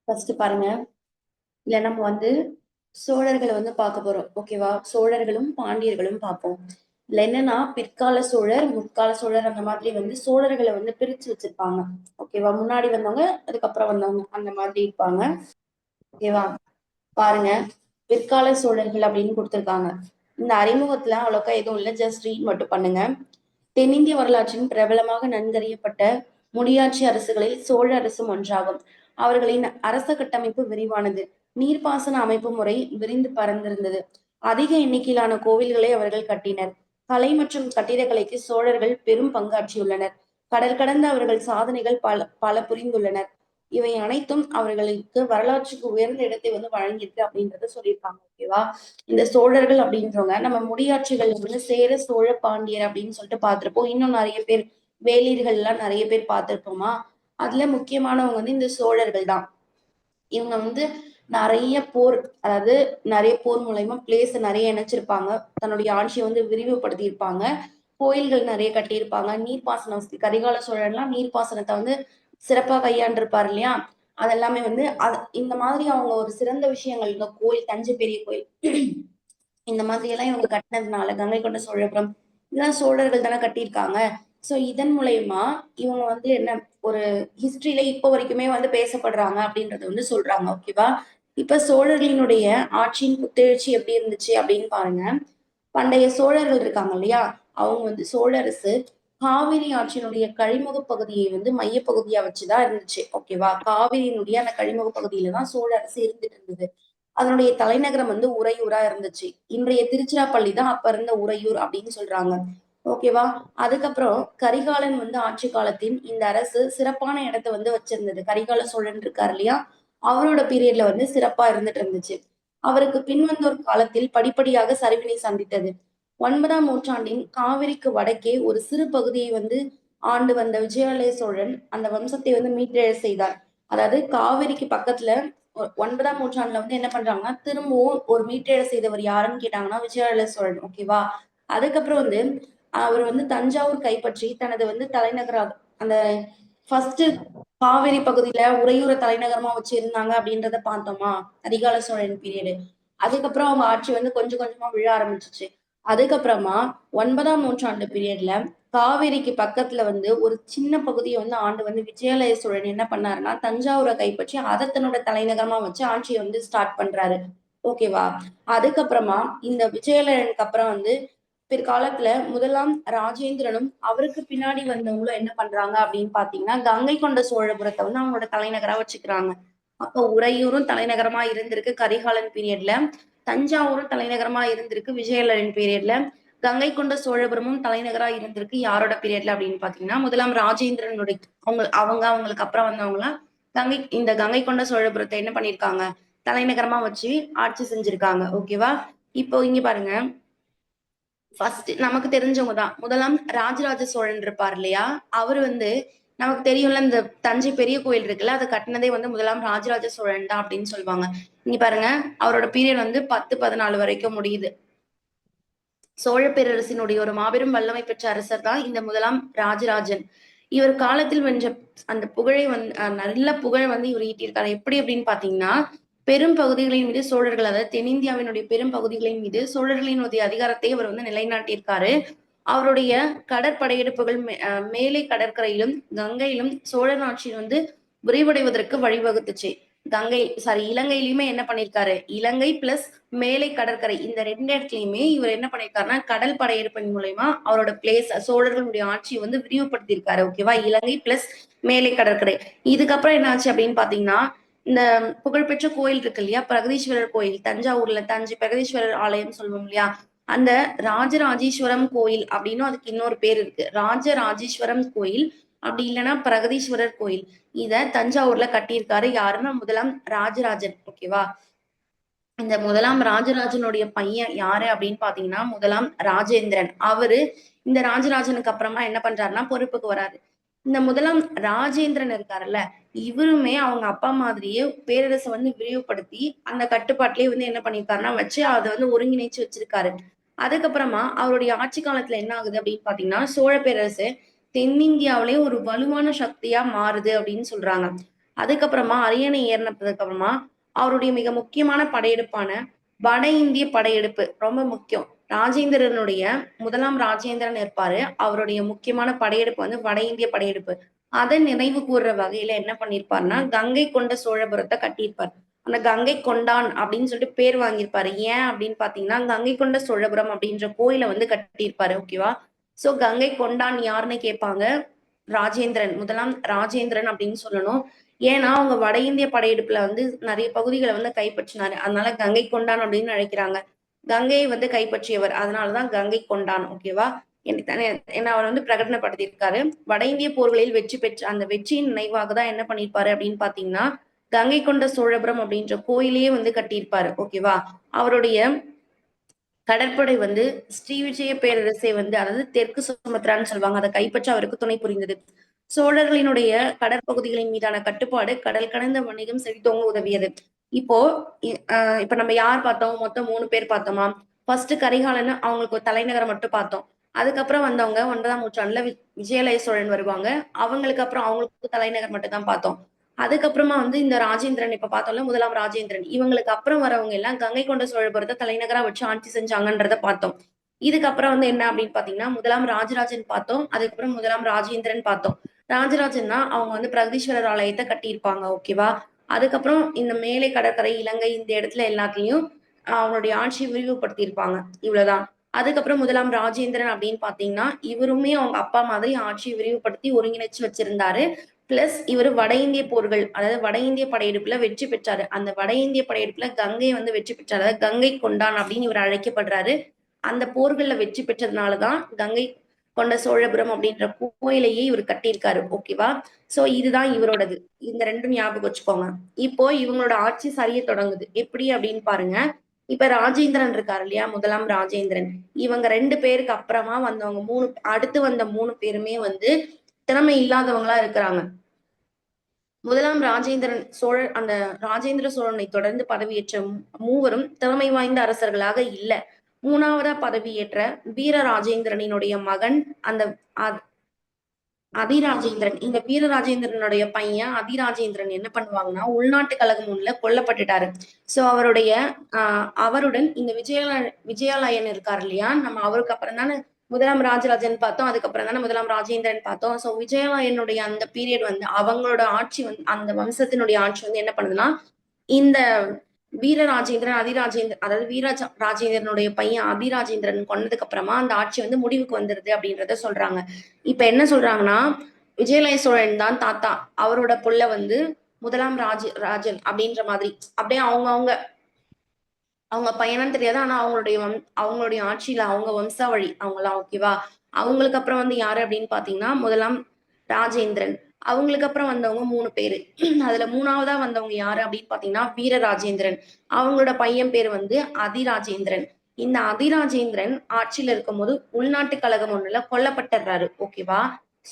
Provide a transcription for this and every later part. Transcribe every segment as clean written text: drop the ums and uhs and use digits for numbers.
First பாருங்க. இல்ல நம்ம சோழர்களை பார்க்க போறோம். ஓகேவா? சோழர்களும் பாண்டியர்களும் பார்ப்போம். இதுல என்னன்னா பிற்கால சோழர், முற்கால சோழர் அந்த மாதிரி சோழர்களை பிரிச்சு வச்சிருப்பாங்க. ஓகேவா? முன்னாடி வந்தவங்க, அதுக்கப்புறம் வந்தவங்க அந்த மாதிரி இருப்பாங்க. ஓகேவா? பாருங்க, பிற்கால சோழர்கள் அப்படின்னு கொடுத்திருக்காங்க. இந்த அறிமுகத்துல அவ்வளோக்கா எதுவும் இல்லை, ஜஸ்ட் ரீட் மட்டும் பண்ணுங்க. தென்னிந்திய வரலாற்றின் பிரபலமாக நன்கறியப்பட்ட முடியாட்சி அரசுகளில் சோழ அரசும் ஒன்றாகும். அவர்களின் அரச கட்டமைப்பு விரிவானது. நீர்ப்பாசன அமைப்பு முறை விரிந்து பரந்திருந்தது. அதிக எண்ணிக்கையிலான கோவில்களை அவர்கள் கட்டினர். கலை மற்றும் கட்டிடக்கலைக்கு சோழர்கள் பெரும் பங்காற்றியுள்ளனர். கடல் கடந்த அவர்கள் சாதனைகள் பல பல புரிந்துள்ளனர். இவை அனைத்தும் அவர்களுக்கு வரலாற்றுக்கு உயர்ந்த இடத்தை வழங்கியிருக்கு அப்படின்றத சொல்லியிருக்காங்க. ஓகேவா? இந்த சோழர்கள் அப்படின்றவங்க நம்ம முடியாட்சிகள் சேர, சோழ, பாண்டியர் அப்படின்னு சொல்லிட்டு பார்த்திருப்போம். இன்னும் நிறைய பேர் வேளிர்கள் எல்லாம் நிறைய பேர் பார்த்திருப்போமா? அதுல முக்கியமானவங்க இந்த சோழர்கள் தான். இவங்க நிறைய போர், அதாவது நிறைய போர் மூலயமா பிளேஸ் நிறைய இணைச்சிருப்பாங்க. தன்னுடைய ஆட்சியை விரிவுபடுத்தி இருப்பாங்க. கோயில்கள் நிறைய கட்டியிருப்பாங்க. நீர்ப்பாசன வசதி, கரிகால சோழன்லாம் நீர்ப்பாசனத்தை சிறப்பா கையாண்டிருப்பாரு இல்லையா? அதெல்லாமே இந்த மாதிரி அவங்க ஒரு சிறந்த விஷயங்கள், இந்த கோயில், தஞ்சை பெரிய கோயில் இந்த மாதிரி எல்லாம் இவங்க கட்டினதுனால, கங்கை கொண்ட சோழபுரம் இதெல்லாம் சோழர்கள் தானே கட்டியிருக்காங்க. சோ இதன் மூலயமா இவங்க என்ன ஒரு ஹிஸ்டரியில இப்ப வரைக்குமே பேசப்படுறாங்க அப்படின்றத சொல்றாங்க. ஓகேவா? இப்ப சோழர்களினுடைய ஆட்சியின் புத்தெழுச்சி எப்படி இருந்துச்சு அப்படின்னு பாருங்க. பண்டைய சோழர்கள் இருக்காங்க இல்லையா? அவங்க சோழரசு காவிரி ஆற்றினுடைய கழிமுக பகுதியை மையப்பகுதியா வச்சுதான் இருந்துச்சு. ஓகேவா? காவிரியினுடைய அந்த கழிமுக பகுதியில தான் சோழரசு இருந்துட்டு இருந்தது. அதனுடைய தலைநகரம் உறையூரா இருந்துச்சு. இன்றைய திருச்சிராப்பள்ளி தான் அப்ப இருந்த உறையூர் அப்படின்னு சொல்றாங்க. ஓகேவா? அதுக்கப்புறம் கரிகாலன் ஆட்சி காலத்தின் இந்த அரசு சிறப்பான இடத்தை வச்சிருந்தது. கரிகால சோழன் இருக்காரு இல்லையா? அவரோட பீரியட்ல சிறப்பா இருந்துட்டு இருந்துச்சு. அவருக்கு பின்வந்தோர் காலத்தில் படிப்படியாக சரிவினை சந்தித்தது. 9ஆம் நூற்றாண்டின் காவிரிக்கு வடக்கே ஒரு சிறு பகுதியை ஆண்டு வந்த விஜயாலய சோழன் அந்த வம்சத்தை மீட்டெழ செய்தார். அதாவது காவிரிக்கு பக்கத்துல 9ஆம் நூற்றாண்டுல என்ன பண்றாங்கன்னா, திரும்பவும் ஒரு மீட்டெழ செய்தவர் யாருன்னு கேட்டாங்கன்னா விஜயாலய சோழன். ஓகேவா? அதுக்கப்புறம் அவர் தஞ்சாவூர் கைப்பற்றி தனது தலைநகராக அந்த ஃபர்ஸ்ட் காவிரி பகுதியில உறையூரை தலைநகரமா வச்சு இருந்தாங்க அப்படின்றத பார்த்தோமா? கரிகால சோழன் பீரியடு. அதுக்கப்புறம் அவங்க ஆட்சி கொஞ்சம் கொஞ்சமா விழ ஆரம்பிச்சிச்சு. அதுக்கப்புறமா 9ஆம் நூற்றாண்டு பீரியட்ல காவேரிக்கு பக்கத்துல ஒரு சின்ன பகுதியை ஆண்டு விஜயாலய சோழன் என்ன பண்ணாருன்னா தஞ்சாவூரை கைப்பற்றி அதை தன்னோட தலைநகரமா வச்சு ஆட்சியை ஸ்டார்ட் பண்றாரு. ஓகேவா? அதுக்கப்புறமா இந்த விஜயாலயனுக்கு அப்புறம் பிற்காலத்துல முதலாம் ராஜேந்திரனும் அவருக்கு பின்னாடி வந்தவங்களும் என்ன பண்றாங்க அப்படின்னு பாத்தீங்கன்னா கங்கை கொண்ட சோழபுரத்தை அவங்களோட தலைநகரா வச்சுக்கிறாங்க. அப்ப உறையூரும் தலைநகரமா இருந்திருக்கு கரிகாலன் பீரியட்ல. தஞ்சாவூரும் தலைநகரமா இருந்திருக்கு விஜயாலயன் பீரியட்ல. கங்கை கொண்ட சோழபுரமும் தலைநகரா இருந்திருக்கு யாரோட பீரியட்ல அப்படின்னு பாத்தீங்கன்னா முதலாம் ராஜேந்திரனுடைய அவங்களுக்கு அப்புறம் வந்தவங்களாம் கங்கை கொண்ட சோழபுரத்தை என்ன பண்ணிருக்காங்க, தலைநகரமா வச்சு ஆட்சி செஞ்சிருக்காங்க. ஓகேவா? இப்போ இங்க பாருங்க, ஃபர்ஸ்ட் நமக்கு தெரிஞ்சவங்க தான் முதலாம் ராஜராஜ சோழன் இருப்பார் இல்லையா? அவர் நமக்கு தெரியும்ல, இந்த தஞ்சை பெரிய கோயில் இருக்குல்ல, அதை கட்டினதே முதலாம் ராஜராஜ சோழன் தான் அப்படின்னு சொல்லுவாங்க. இங்க பாருங்க, அவரோட பீரியட் 10-14 வரைக்கும் முடியுது. சோழ பேரரசினுடைய ஒரு மாபெரும் வல்லமை பெற்ற அரசர் தான் இந்த முதலாம் ராஜராஜன். இவர் காலத்தில் வென்ற அந்த புகழை நல்ல புகழை இவர் ஈட்டியிருக்காரு. எப்படி அப்படின்னு பாத்தீங்கன்னா, பெரும் பகுதிகளின் மீது சோழர்கள், அதாவது தென்னிந்தியாவினுடைய பெரும் பகுதிகளின் மீது சோழர்களினுடைய அதிகாரத்தை அவர் நிலைநாட்டியிருக்காரு. அவருடைய கடற்படையெடுப்புகள் மேலை கடற்கரையிலும் கங்கையிலும் சோழர் ஆட்சி விரிவடைவதற்கு வழிவகுத்துச்சு. இலங்கையிலுமே என்ன பண்ணிருக்காரு, இலங்கை பிளஸ் மேலை கடற்கரை இந்த 2 இடத்துலயுமே இவர் என்ன பண்ணிருக்காருன்னா கடல் படையெடுப்பின் மூலயமா அவரோட பிளேஸ் சோழர்களுடைய ஆட்சியை விரிவுபடுத்தியிருக்காரு. ஓகேவா? இலங்கை பிளஸ் மேலை கடற்கரை. இதுக்கப்புறம் என்ன ஆச்சு அப்படின்னு பாத்தீங்கன்னா, இந்த புகழ்பெற்ற கோயில் இருக்கு இல்லையா, பிரகதீஸ்வரர் கோயில், தஞ்சாவூர்ல தஞ்சை பிரகதீஸ்வரர் ஆலயம் சொல்லுவோம் இல்லையா, அந்த ராஜராஜேஸ்வரம் கோயில் அப்படின்னு அதுக்கு இன்னொரு பேர் இருக்கு. ராஜராஜேஸ்வரம் கோயில், அப்படி இல்லைன்னா பிரகதீஸ்வரர் கோயில். இத தஞ்சாவூர்ல கட்டியிருக்காரு யாருன்னா முதலாம் ராஜராஜன். ஓகேவா? இந்த முதலாம் ராஜராஜனுடைய பையன் யாரு அப்படின்னு பாத்தீங்கன்னா முதலாம் ராஜேந்திரன். அவரு இந்த ராஜராஜனுக்கு அப்புறமா என்ன பண்றாருன்னா பொறுப்புக்கு வராரு. இந்த முதலாம் ராஜேந்திரன் இருக்காருல்ல, இவருமே அவங்க அப்பா மாதிரியே பேரரசை விரிவுபடுத்தி அந்த கட்டுப்பாட்டிலேயே என்ன பண்ணிருக்காருன்னா வச்சு அதை ஒருங்கிணைச்சு வச்சிருக்காரு. அதுக்கப்புறமா அவருடைய ஆட்சி காலத்துல என்ன ஆகுது அப்படின்னு பாத்தீங்கன்னா சோழ பேரரசு தென்னிந்தியாவிலேயே ஒரு வலுவான சக்தியா மாறுது அப்படின்னு சொல்றாங்க. அதுக்கப்புறமா அரியணை ஏறினதுக்கு அப்புறமா அவருடைய மிக முக்கியமான படையெடுப்பான வட இந்திய படையெடுப்பு ரொம்ப முக்கியம். ராஜேந்திரனுடைய முதலாம் ராஜேந்திரன் இருப்பாரு. அவருடைய முக்கியமான படையெடுப்பு வந்து வட இந்திய படையெடுப்பு. அதை நினைவு கூறுற வகையில என்ன பண்ணிருப்பாருன்னா கங்கை கொண்ட சோழபுரத்தை கட்டியிருப்பார். அந்த கங்கை கொண்டான் அப்படின்னு சொல்லிட்டு பேர் வாங்கியிருப்பாரு. ஏன் அப்படின்னு பாத்தீங்கன்னா கங்கை கொண்ட சோழபுரம் அப்படின்ற கோயிலை வந்து கட்டியிருப்பாரு. ஓகேவா? சோ கங்கை கொண்டான் யாருன்னு கேட்பாங்க. ராஜேந்திரன், முதலாம் ராஜேந்திரன் அப்படின்னு சொல்லணும். ஏன்னா அவங்க வட இந்திய படையெடுப்புல வந்து நிறைய பகுதிகளை வந்து கைப்பற்றினாரு. அதனால கங்கை கொண்டான் அப்படின்னு அழைக்கிறாங்க. கங்கையை வந்து கைப்பற்றியவர், அதனாலதான் கங்கை கொண்டான். ஓகேவா? என்ன அவர் வந்து பிரகடனப்படுத்தியிருக்காரு. வட இந்திய போர்களில் வெற்றி பெற்ற அந்த வெற்றியின் நினைவாக தான் என்ன பண்ணிருப்பாரு அப்படின்னு பாத்தீங்கன்னா கங்கை கொண்ட சோழபுரம் அப்படின்ற கோயிலையே வந்து கட்டியிருப்பாரு. ஓகேவா? அவருடைய கடற்படை வந்து ஸ்ரீ விஜய பேரரசை வந்து அதாவது தெற்கு சுமத்ரான்னு சொல்லுவாங்க, அதை கைப்பற்ற அவருக்கு துணை புரிந்தது. சோழர்களினுடைய கடற்பகுதிகளின் மீதான கட்டுப்பாடு கடல் கடந்த வணிகம் செழித்தோங்க உதவியது. இப்போ இப்ப நம்ம யார் பார்த்தோம்? மொத்தம் 3 பேர் பார்த்தோமா? ஃபர்ஸ்ட் கரிகாலன், அவங்களுக்கு ஒரு தலைநகரை மட்டும் பார்த்தோம். அதுக்கப்புறம் வந்தவங்க 9ஆம் நூற்றாண்டுல விஜயாலய சோழன் வருவாங்க. அவங்களுக்கு அப்புறம் அவங்களுக்கு தலைநகர் மட்டும் தான் பார்த்தோம். அதுக்கப்புறமா வந்து இந்த ராஜேந்திரன் இப்ப பார்த்தோம்ல, முதலாம் ராஜேந்திரன், இவங்களுக்கு அப்புறம் வரவங்க எல்லாம் கங்கை கொண்ட சோழபுரத்தை தலைநகரா வச்சு ஆட்சி செஞ்சாங்கன்றத பார்த்தோம். இதுக்கப்புறம் வந்து என்ன அப்படின்னு பாத்தீங்கன்னா முதலாம் ராஜராஜன் பார்த்தோம். அதுக்கப்புறம் முதலாம் ராஜேந்திரன் பார்த்தோம். ராஜராஜன்னா அவங்க வந்து பிரகதீஸ்வரர் ஆலயத்தை கட்டியிருப்பாங்க. ஓகேவா? அதுக்கப்புறம் இந்த மேலை கடற்கரை, இலங்கை இந்த இடத்துல எல்லாத்தையும் அவங்களுடைய ஆட்சியை விரிவுபடுத்தி இருப்பாங்க. இவ்வளவுதான். அதுக்கப்புறம் முதலாம் ராஜேந்திரன் அப்படின்னு பாத்தீங்கன்னா இவருமே அவங்க அப்பா மாதிரி ஆட்சியை விரிவுபடுத்தி ஒருங்கிணைச்சு வச்சிருந்தாரு. பிளஸ் இவர் வட இந்திய போர்கள், அதாவது வட இந்திய படையெடுப்புல வெற்றி பெற்றாரு. அந்த வட இந்திய படையெடுப்புல கங்கை வந்து வெற்றி பெற்றாரு. அதாவது கங்கை கொண்டான் அப்படின்னு இவர் அழைக்கப்படுறாரு. அந்த போர்கள்ல வெற்றி பெற்றதுனாலதான் கங்கை கொண்ட சோழபுரம் அப்படின்ற கோயிலையே இவர் கட்டியிருக்காரு. ஓகேவா? சோ இதுதான் இவரோடது. இந்த ரெண்டும் ஞாபகம் வச்சுக்கோங்க. இப்போ இவங்களோட ஆட்சி சரிய தொடங்குது. எப்படி அப்படின்னு பாருங்க. இப்ப ராஜேந்திரன் இருக்காரு இல்லையா? முதலாம் ராஜேந்திரன். இவங்க 2 பேருக்கு அப்புறமா வந்தவங்க அடுத்து வந்த 3 பேருமே வந்து திறமை இல்லாதவங்களா இருக்கிறாங்க. முதலாம் ராஜேந்திரன் சோழர் அந்த ராஜேந்திர சோழனை தொடர்ந்து பதவியேற்ற மூவரும் திறமை வாய்ந்த அரசர்களாக இல்ல. 3ஆவதா பதவியேற்ற வீர ராஜேந்திரனினுடைய மகன் அந்த அதிராஜேந்திரன். இந்த வீரராஜேந்திரனுடைய பையன் அதிராஜேந்திரன் என்ன பண்ணுவாங்கன்னா உள்நாட்டு கழகம் ஒண்ணுல கொல்லப்பட்டுட்டாரு. சோ அவருடன் இந்த விஜயாலயன் இருக்காரு இல்லையா? நம்ம அவருக்கு அப்புறம் தானே முதலாம் ராஜராஜன் பார்த்தோம். அதுக்கப்புறம் தானே முதலாம் ராஜேந்திரன் பார்த்தோம். சோ விஜயாலயனுடைய அந்த பீரியட் வந்து அவங்களோட ஆட்சி வந்து அந்த வம்சத்தினுடைய ஆட்சி வந்து என்ன பண்ணுதுன்னா இந்த வீரராஜேந்திரன் அதிராஜேந்திரன் அதாவது ராஜேந்திரனுடைய பையன் அதிராஜேந்திரன் கொன்னதுக்கு அப்புறமா அந்த ஆட்சி வந்து முடிவுக்கு வந்துருது அப்படின்றத சொல்றாங்க. இப்ப என்ன சொல்றாங்கன்னா விஜயாலய சோழன் தான் தாத்தா, அவரோட புள்ள வந்து முதலாம் ராஜன் அப்படின்ற மாதிரி அப்படியே அவங்க பையனும் தெரியாது. ஆனா அவங்களுடைய ஆட்சியில அவங்க வம்சாவழி அவங்கலாம். ஓகேவா? அவங்களுக்கு அப்புறம் வந்து யாரு அப்படின்னு பாத்தீங்கன்னா முதலாம் ராஜேந்திரன். அவங்களுக்கு அப்புறம் வந்தவங்க 3 பேரு. அதுல 3ஆவதா வந்தவங்க யாரு அப்படின்னு பாத்தீங்கன்னா வீரராஜேந்திரன். அவங்களோட பையன் பேர் வந்து அதிராஜேந்திரன். இந்த அதிராஜேந்திரன் ஆட்சியில இருக்கும்போது உள்நாட்டு கழகம் ஒண்ணுல கொல்லப்பட்டுறாரு. ஓகேவா?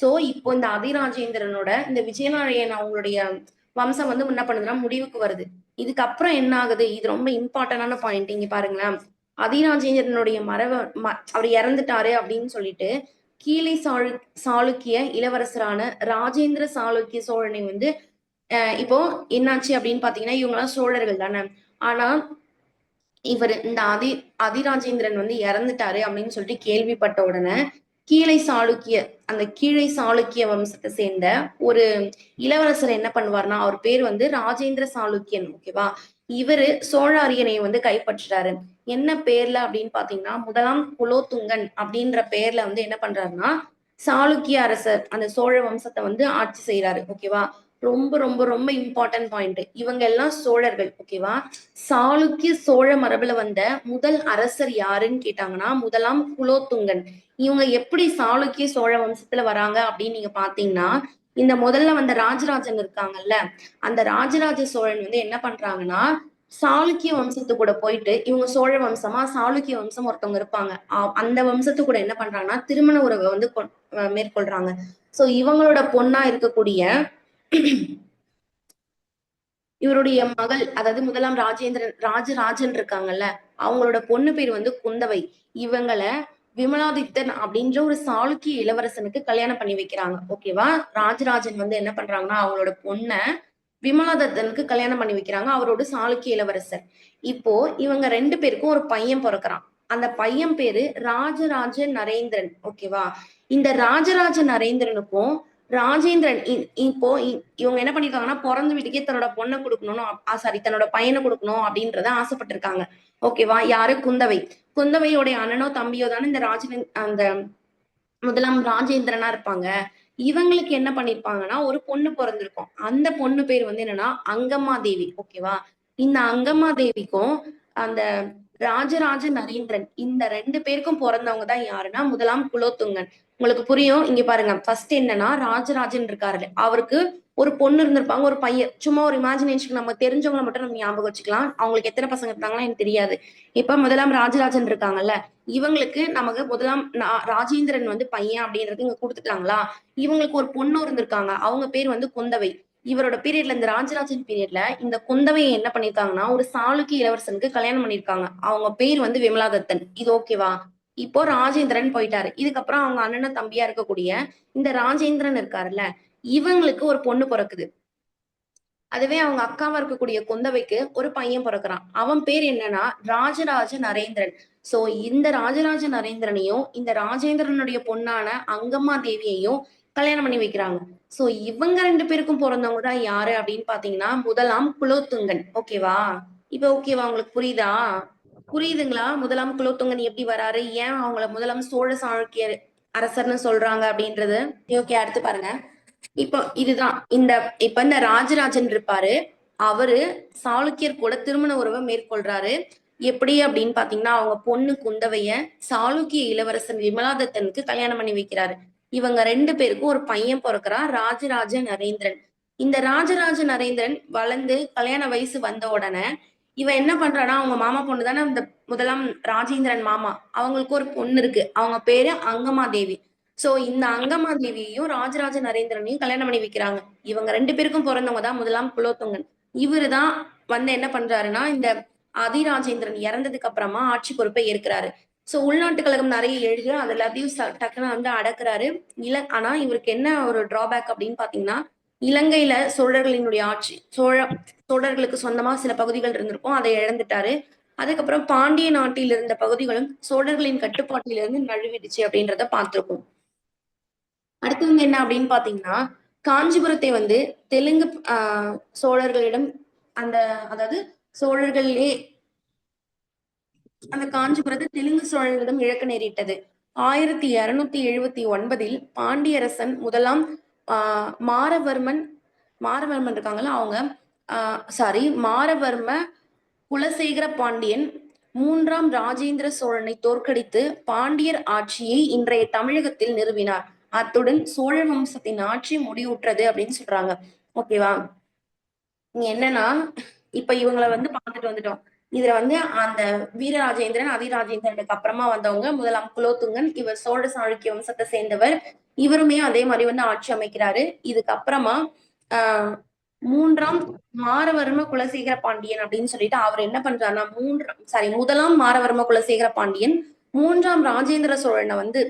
சோ இப்போ இந்த அதிராஜேந்திரனோட இந்த விஜயநாராயணன் அவங்களுடைய வம்சம் வந்து என்ன பண்ணுதுன்னா முடிவுக்கு வருது. இதுக்கப்புறம் என்ன ஆகுது? இது ரொம்ப இம்பார்ட்டன்டான பாயிண்ட். இங்க பாருங்களேன். அதிராஜேந்திரனுடைய அவர் இறந்துட்டாரு அப்படின்னு சொல்லிட்டு கீழை சாளுக்கிய இளவரசரான ராஜேந்திர சாளுக்கிய சோழனை வந்து இப்போ என்னாச்சு அப்படின்னு பாத்தீங்கன்னா இவங்கெல்லாம் சோழர்கள் தானே. ஆனா இவர் இந்த அதிராஜேந்திரன் வந்து இறந்துட்டாரு அப்படின்னு சொல்லிட்டு கேள்விப்பட்ட உடனே கீழை சாளுக்கிய வம்சத்தை சேர்ந்த ஒரு இளவரசர் என்ன பண்ணுவார்னா அவர் பேர் வந்து ராஜேந்திர சாளுக்கியன். ஓகேவா? இவரு சோழ அரியணையை வந்து கைப்பற்றுறாரு. என்ன பேர்ல அப்படின்னு பாத்தீங்கன்னா முதலாம் குலோத்துங்கன் அப்படின்ற பேர்ல வந்து என்ன பண்றாருன்னா சாளுக்கிய அரசர் அந்த சோழ வம்சத்தை வந்து ஆட்சி செய்யறாரு. ஓகேவா? ரொம்ப ரொம்ப ரொம்ப இம்பார்ட்டன்ட் பாயிண்ட். இவங்க எல்லாம் சோழர்கள். ஓகேவா? சாளுக்கிய சோழ மரபுல வந்த முதல் அரசர் யாருன்னு கேட்டாங்கன்னா முதலாம் குலோத்துங்கன். இவங்க எப்படி சாளுக்கிய சோழ வம்சத்துல வராங்க அப்படின்னு நீங்க பாத்தீங்கன்னா இந்த முதல்ல வந்த ராஜராஜன் இருக்காங்கல்ல, அந்த ராஜராஜ சோழன் வந்து என்ன பண்றாங்கன்னா சாளுக்கிய வம்சத்து கூட போயிட்டு இவங்க சோழ வம்சமா சாளுக்கிய வம்சம் ஒருத்தவங்க இருப்பாங்க. அந்த வம்சத்து கூட என்ன பண்றாங்கன்னா திருமண உறவை வந்து மேற்கொள்றாங்க. சோ இவங்களோட பொண்ணா இருக்கக்கூடிய இவருடைய மகள் அதாவது முதலாம் ராஜராஜன் இருக்காங்கல்ல, அவங்களோட பொண்ணு பேர் வந்து குந்தவை. இவங்களை விமலாதித்தன் அப்படின்ற ஒரு சாளுக்கிய இளவரசனுக்கு கல்யாணம் பண்ணி வைக்கிறாங்க. ஓகேவா? ராஜராஜன் வந்து என்ன பண்றாங்கன்னா அவங்களோட பொண்ண விமலாதத்தனுக்கு கல்யாணம் பண்ணி வைக்கிறாங்க, அவரோட சாளுக்கிய இளவரசர். இப்போ இவங்க 2 பேருக்கும் ஒரு பையன் பொறக்குறான். அந்த பையன் பேரு ராஜராஜ நரேந்திரன். ஓகேவா? இந்த ராஜராஜ நரேந்திரனுக்கும் ராஜேந்திரன் இப்போ இவங்க என்ன பண்ணிருக்காங்கன்னா, பொறந்த வீட்டுக்கே தன்னோட பொண்ண குடுக்கணும்னு சாரி தன்னோட பையன குடுக்கணும் அப்படின்றத ஆசைப்பட்டிருக்காங்க. ஓகேவா? யாரு? குந்தவை. குந்தவையோடைய அண்ணனோ தம்பியோ தானே இந்த அந்த முதலாம் ராஜேந்திரனா இருப்பாங்க. இவங்களுக்கு என்ன பண்ணிருப்பாங்கன்னா, ஒரு பொண்ணு பொறந்திருக்கும். அந்த பொண்ணு பேர் வந்து என்னன்னா, அங்கம்மா தேவி. ஓகேவா? இந்த அங்கம்மா தேவிக்கும், அந்த ராஜராஜ நரேந்திரன் இந்த 2 பேருக்கும் பொறந்தவங்க தான் யாருன்னா, முதலாம் குலோத்துங்கன். உங்களுக்கு புரியும். இங்க பாருங்க. ஃபர்ஸ்ட் என்னன்னா, ராஜராஜன் இருக்காருல்ல, அவருக்கு ஒரு பொண்ணு இருந்திருப்பாங்க, ஒரு பையன். சும்மா ஒரு இமேஜினேஷனுக்கு நம்ம தெரிஞ்சவங்கள மட்டும் நம்ம ஞாபகம் வச்சுக்கலாம். அவங்களுக்கு எத்தனை பசங்க இருந்தாங்கன்னா எனக்கு தெரியாது. இப்ப முதலாம் ராஜராஜன் இருக்காங்கல்ல, இவங்களுக்கு நமக்கு முதலாம் ராஜேந்திரன் வந்து பையன் அப்படின்றது இங்க கொடுத்துட்டாங்களா. இவங்களுக்கு ஒரு பொண்ணு இருந்திருக்காங்க, அவங்க பேர் வந்து குந்தவை. இவரோட பீரியட்ல இந்த ராஜராஜன் பீரியட்ல இந்த குந்தவையை என்ன பண்ணிருக்காங்கன்னா ஒரு சாளுக்கிய இளவரசனுக்கு கல்யாணம் பண்ணிருக்காங்க. அவங்க பேர் வந்து விமலாதத்தன். இது ஓகேவா? இப்போ ராஜேந்திரன் போயிட்டாரு. இதுக்கப்புறம் அவங்க அண்ணன் தம்பியா இருக்கக்கூடிய இந்த ராஜேந்திரன் இருக்காருல்ல, இவங்களுக்கு ஒரு பொண்ணு பிறக்குது. அதுவே அவங்க அக்காவா இருக்கக்கூடிய குந்தவைக்கு ஒரு பையன் பிறக்கிறான். அவன் பேர் என்னன்னா ராஜராஜ நரேந்திரன். சோ இந்த ராஜராஜ நரேந்திரனையும் இந்த ராஜேந்திரனுடைய பொண்ணான அங்கம்மா தேவியையும் கல்யாணம் பண்ணி வைக்கிறாங்க. சோ இவங்க 2 பேருக்கும் பிறந்தவங்க தான் யாரு அப்படின்னு பாத்தீங்கன்னா முதலாம் குலோத்துங்கன். ஓகேவா? இப்ப ஓகேவா? உங்களுக்கு புரியுதா? புரியுதுங்களா? முதலாம் குலோத்துங்கன் எப்படி வராரு, ஏன் அவங்கள முதலாம் சோழ சாளுக்கிய அரசர்னு சொல்றாங்க அப்படின்றது. ஓகே, அடுத்து பாருங்க. இப்போ இதுதான் இந்த ராஜராஜன் இருப்பாரு. அவரு சாளுக்கியர் கூட திருமண உறவை மேற்கொள்றாரு. எப்படி அப்படின்னு பாத்தீங்கன்னா, அவங்க பொண்ணு குந்தவைய சாளுக்கிய இளவரசன் விமலாதத்தனுக்கு கல்யாணம் பண்ணி வைக்கிறாரு. இவங்க 2 பேருக்கும் ஒரு பையன் பிறக்கிறான், ராஜராஜ நரேந்திரன். இந்த ராஜராஜ நரேந்திரன் வளர்ந்து கல்யாண வயசு வந்த உடனே இவன் என்ன பண்றான்னா, அவங்க மாமா பொண்ணு தானே இந்த முதலாம் ராஜேந்திரன் மாமா. அவங்களுக்கு ஒரு பொண்ணு இருக்கு. அவங்க பேரு அங்கமா தேவி. சோ இந்த அங்கமா தேவியையும் ராஜராஜ நரேந்திரனையும் கல்யாணம் பண்ணி வைக்கிறாங்க. இவங்க 2 பேருக்கும் பிறந்தவங்க தான் முதலாம் குலோத்துங்கன். இவருதான் வந்து என்ன பண்றாருன்னா, இந்த அதிராஜேந்திரன் இறந்ததுக்கு அப்புறமா ஆட்சி பொறுப்பை ஏற்கிறாரு. சோ உள்நாட்டு கழகம் நிறைய எழுது, அது எல்லாத்தையும் டக்குன்னு வந்து அடக்குறாரு. ஆனா இவருக்கு என்ன ஒரு டிராபேக் அப்படின்னு பாத்தீங்கன்னா, இலங்கையில சோழர்களினுடைய ஆட்சி சோழர்களுக்கு சொந்தமா சில பகுதிகள் இருந்திருக்கும், அதை இழந்துட்டாரு. அதுக்கப்புறம் பாண்டிய நாட்டில் இருந்த பகுதிகளும் சோழர்களின் கட்டுப்பாட்டிலிருந்து நழுவிடுச்சு அப்படின்றத பார்த்திருக்கோம். அடுத்து வந்து என்ன அப்படின்னு பாத்தீங்கன்னா, காஞ்சிபுரத்தை வந்து தெலுங்கு சோழர்களிடம் அந்த அதாவது சோழர்களே அந்த காஞ்சிபுரத்தை தெலுங்கு சோழர்களிடம் இழக்க நேரிட்டது. 1279 பாண்டியரசன் முதலாம் மாரவர்மன் மாரவர்மன் இருக்காங்கல்ல, அவங்க மாரவர்ம குலசேகர பாண்டியன் 3ஆம் ராஜேந்திர சோழனை தோற்கடித்து பாண்டியர் ஆட்சியை இன்றைய தமிழகத்தில் நிறுவினார். அத்துடன் சோழ வம்சத்தின் ஆட்சி முடிவுற்றது அப்படின்னு சொல்றாங்க. ஓகேவா? இங்க என்னன்னா, இப்ப இவங்களை வந்து பார்த்துட்டு வந்துட்டோம். இதுல வந்து அந்த வீரராஜேந்திரன், அதிராஜேந்திரனுக்கு அப்புறமா வந்தவங்க முதலாம் குலோத்துங்கன். இவர் சோழ சாளுக்கிய வம்சத்தை சேர்ந்தவர். இவருமே அதே மாதிரி வந்து ஆட்சி அமைக்கிறாரு. இதுக்கப்புறமா ஆஹ் 3ஆம் மாரவர்ம குலசேகர பாண்டியன் அப்படின்னு சொல்லிட்டு அவர் என்ன பண்றாருன்னா, முதலாம் மாரவர்ம குலசேகர பாண்டியன் 3ஆம் ராஜேந்திர சோழனை வந்து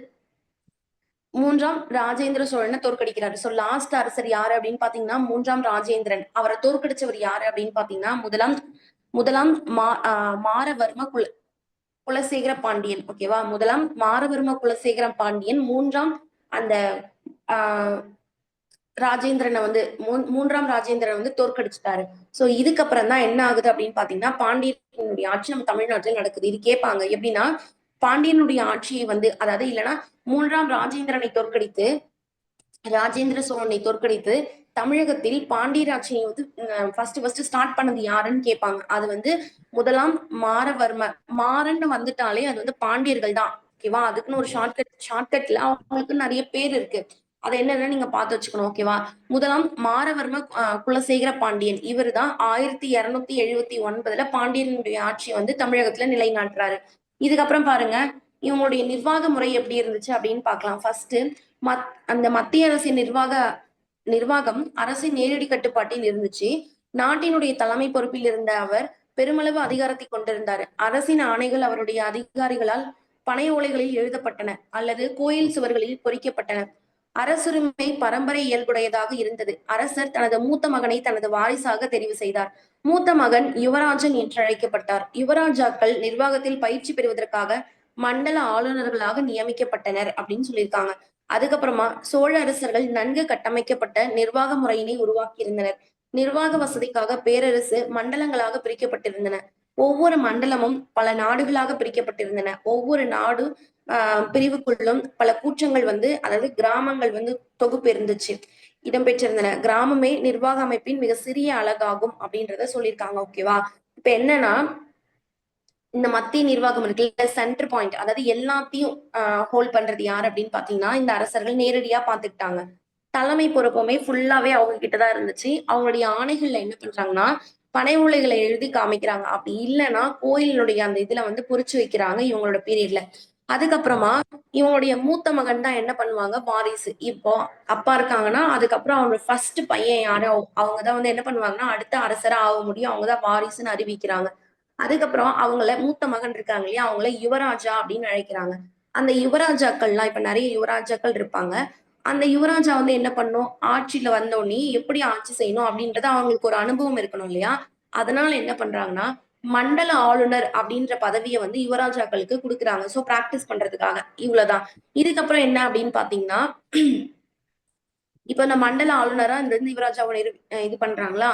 3ஆம் ராஜேந்திர சோழனை தோற்கடிக்கிறாரு. சோ லாஸ்ட் அரசர் யாரு அப்படின்னு பாத்தீங்கன்னா 3ஆம் ராஜேந்திரன். அவரை தோற்கடிச்சவர் யாரு அப்படின்னு பாத்தீங்கன்னா முதலாம் முதலாம் மாரவர்ம குலசேகர பாண்டியன். ஓகேவா? முதலாம் மாரவர்ம குலசேகர பாண்டியன் 3ஆம் அந்த ஆஹ் ராஜேந்திரனை வந்து 3ஆம் ராஜேந்திரன் வந்து தோற்கடிச்சிட்டாரு. சோ இதுக்கப்புறம் தான் என்ன ஆகுது அப்படின்னு பாத்தீங்கன்னா, பாண்டியனுடைய ஆட்சி நம்ம தமிழ்நாட்டில் நடக்குது. இது கேட்பாங்க எப்படின்னா, பாண்டியனுடைய ஆட்சியை வந்து அதாவது இல்லைன்னா 3ஆம் ராஜேந்திரனை தோற்கடித்து ராஜேந்திர சோழனை தோற்கடித்து தமிழகத்தில் பாண்டியராட்சியை வந்து ஃபர்ஸ்ட் ஸ்டார்ட் பண்ணது யாருன்னு கேட்பாங்க. அது வந்து முதலாம் மாரவர்மர். மாறன்னு வந்துட்டாலே அது வந்து பாண்டியர்கள் தான். ஓகேவா? அதுக்குன்னு ஒரு ஷார்ட்கட்ல அவங்களுக்கு நிறைய பேர் இருக்கு. அது என்னன்னு நீங்க பார்த்து வச்சுக்கணும். ஓகேவா? முதலாம் மாரவர்ம குலசேகர பாண்டியன். இவர் தான் 1279 பாண்டியனுடைய ஆட்சியை வந்து தமிழகத்துல நிலைநாட்டுறாரு. இதுக்கப்புறம் பாருங்க, இவங்களுடைய நிர்வாக முறை எப்படி இருந்துச்சு அப்படின்னு பார்க்கலாம். ஃபர்ஸ்ட் அந்த மத்திய அரசின் நிர்வாகம் அரசின் நேரடி கட்டுப்பாட்டில் இருந்துச்சு. நாட்டினுடைய தலைமை பொறுப்பில் இருந்த அவர் பெருமளவு அதிகாரத்தை கொண்டிருந்தார். அரசின் ஆணைகள் அவருடைய அதிகாரிகளால் பனை ஓலைகளில் எழுதப்பட்டன அல்லது கோயில் சுவர்களில் பொறிக்கப்பட்டன. அரசுரிமை பரம்பரை இயல்புடையதாக இருந்தது. அரசர் தனது மூத்த மகனை தனது வாரிசாக தெரிவு செய்தார். மூத்த மகன் யுவராஜன் என்று அழைக்கப்பட்டார். யுவராஜாக்கள் நிர்வாகத்தில் பயிற்சி பெறுவதற்காக மண்டல ஆளுநர்களாக நியமிக்கப்பட்டனர் அப்படின்னு சொல்லியிருக்காங்க. அதுக்கப்புறமா சோழ அரசர்கள் நன்கு கட்டமைக்கப்பட்ட நிர்வாக முறையினை உருவாக்கி இருந்தனர். நிர்வாக வசதிக்காக பேரரசு மண்டலங்களாக பிரிக்கப்பட்டிருந்தன. ஒவ்வொரு மண்டலமும் பல நாடுகளாக பிரிக்கப்பட்டிருந்தன. ஒவ்வொரு நாடு பிரிவுக்குள்ளும் பல கூற்றங்கள் அதாவது கிராமங்கள் தொகுப்பு இருந்துச்சு, இடம்பெற்றிருந்தன. கிராமமே நிர்வாக அமைப்பின் மிக சிறிய அழகாகும் அப்படின்றத சொல்லியிருக்காங்க. ஓகேவா? இப்ப என்னன்னா, இந்த மத்திய நிர்வாகம் இருக்குல்ல, சென்டர் பாயிண்ட், அதாவது எல்லாத்தையும் ஹோல்ட் பண்றது யார் அப்படின்னு பாத்தீங்கன்னா இந்த அரசர்கள் நேரடியா பாத்துக்கிட்டாங்க. தலைமை பொறுப்புமே ஃபுல்லாவே அவங்க கிட்டதான் இருந்துச்சு. அவங்களுடைய ஆணைகள்ல என்ன பண்றாங்கன்னா பனை ஓலைகளை எழுதி காமிக்கிறாங்க. அப்படி இல்லைன்னா கோயிலுடைய அந்த இதுல பொறிச்சு வைக்கிறாங்க இவங்களோட பீரியட்ல. அதுக்கப்புறமா இவங்களுடைய மூத்த மகன் தான் என்ன பண்ணுவாங்க, வாரிசு. இப்போ அப்பா இருக்காங்கன்னா அதுக்கப்புறம் அவங்க ஃபர்ஸ்ட் பையன் யாரு, அவங்கதான் என்ன பண்ணுவாங்கன்னா அடுத்த அரசரா ஆக முடியும், அவங்கதான் வாரிசுன்னு அறிவிக்கிறாங்க. அதுக்கப்புறம் அவங்கள மூத்த மகன் இருக்காங்க இல்லையா, அவங்கள யுவராஜா அப்படின்னு அழைக்கிறாங்க. அந்த யுவராஜாக்கள்லாம் இப்ப நிறைய யுவராஜாக்கள் இருப்பாங்க. அந்த யுவராஜா என்ன பண்ணும், ஆட்சியில வந்தோடனே எப்படி ஆட்சி செய்யணும் அப்படின்றது அவங்களுக்கு ஒரு அனுபவம் இருக்கணும் இல்லையா. அதனால என்ன பண்றாங்கன்னா மண்டல ஆளுநர் அப்படின்ற பதவியை யுவராஜாக்களுக்கு கொடுக்குறாங்க. சோ பிராக்டிஸ் பண்றதுக்காக. இவ்வளவுதான். இதுக்கப்புறம் என்ன அப்படின்னு பாத்தீங்கன்னா, இப்ப இந்த மண்டல ஆளுநரா இந்த யுவராஜாவை இது பண்றாங்களா.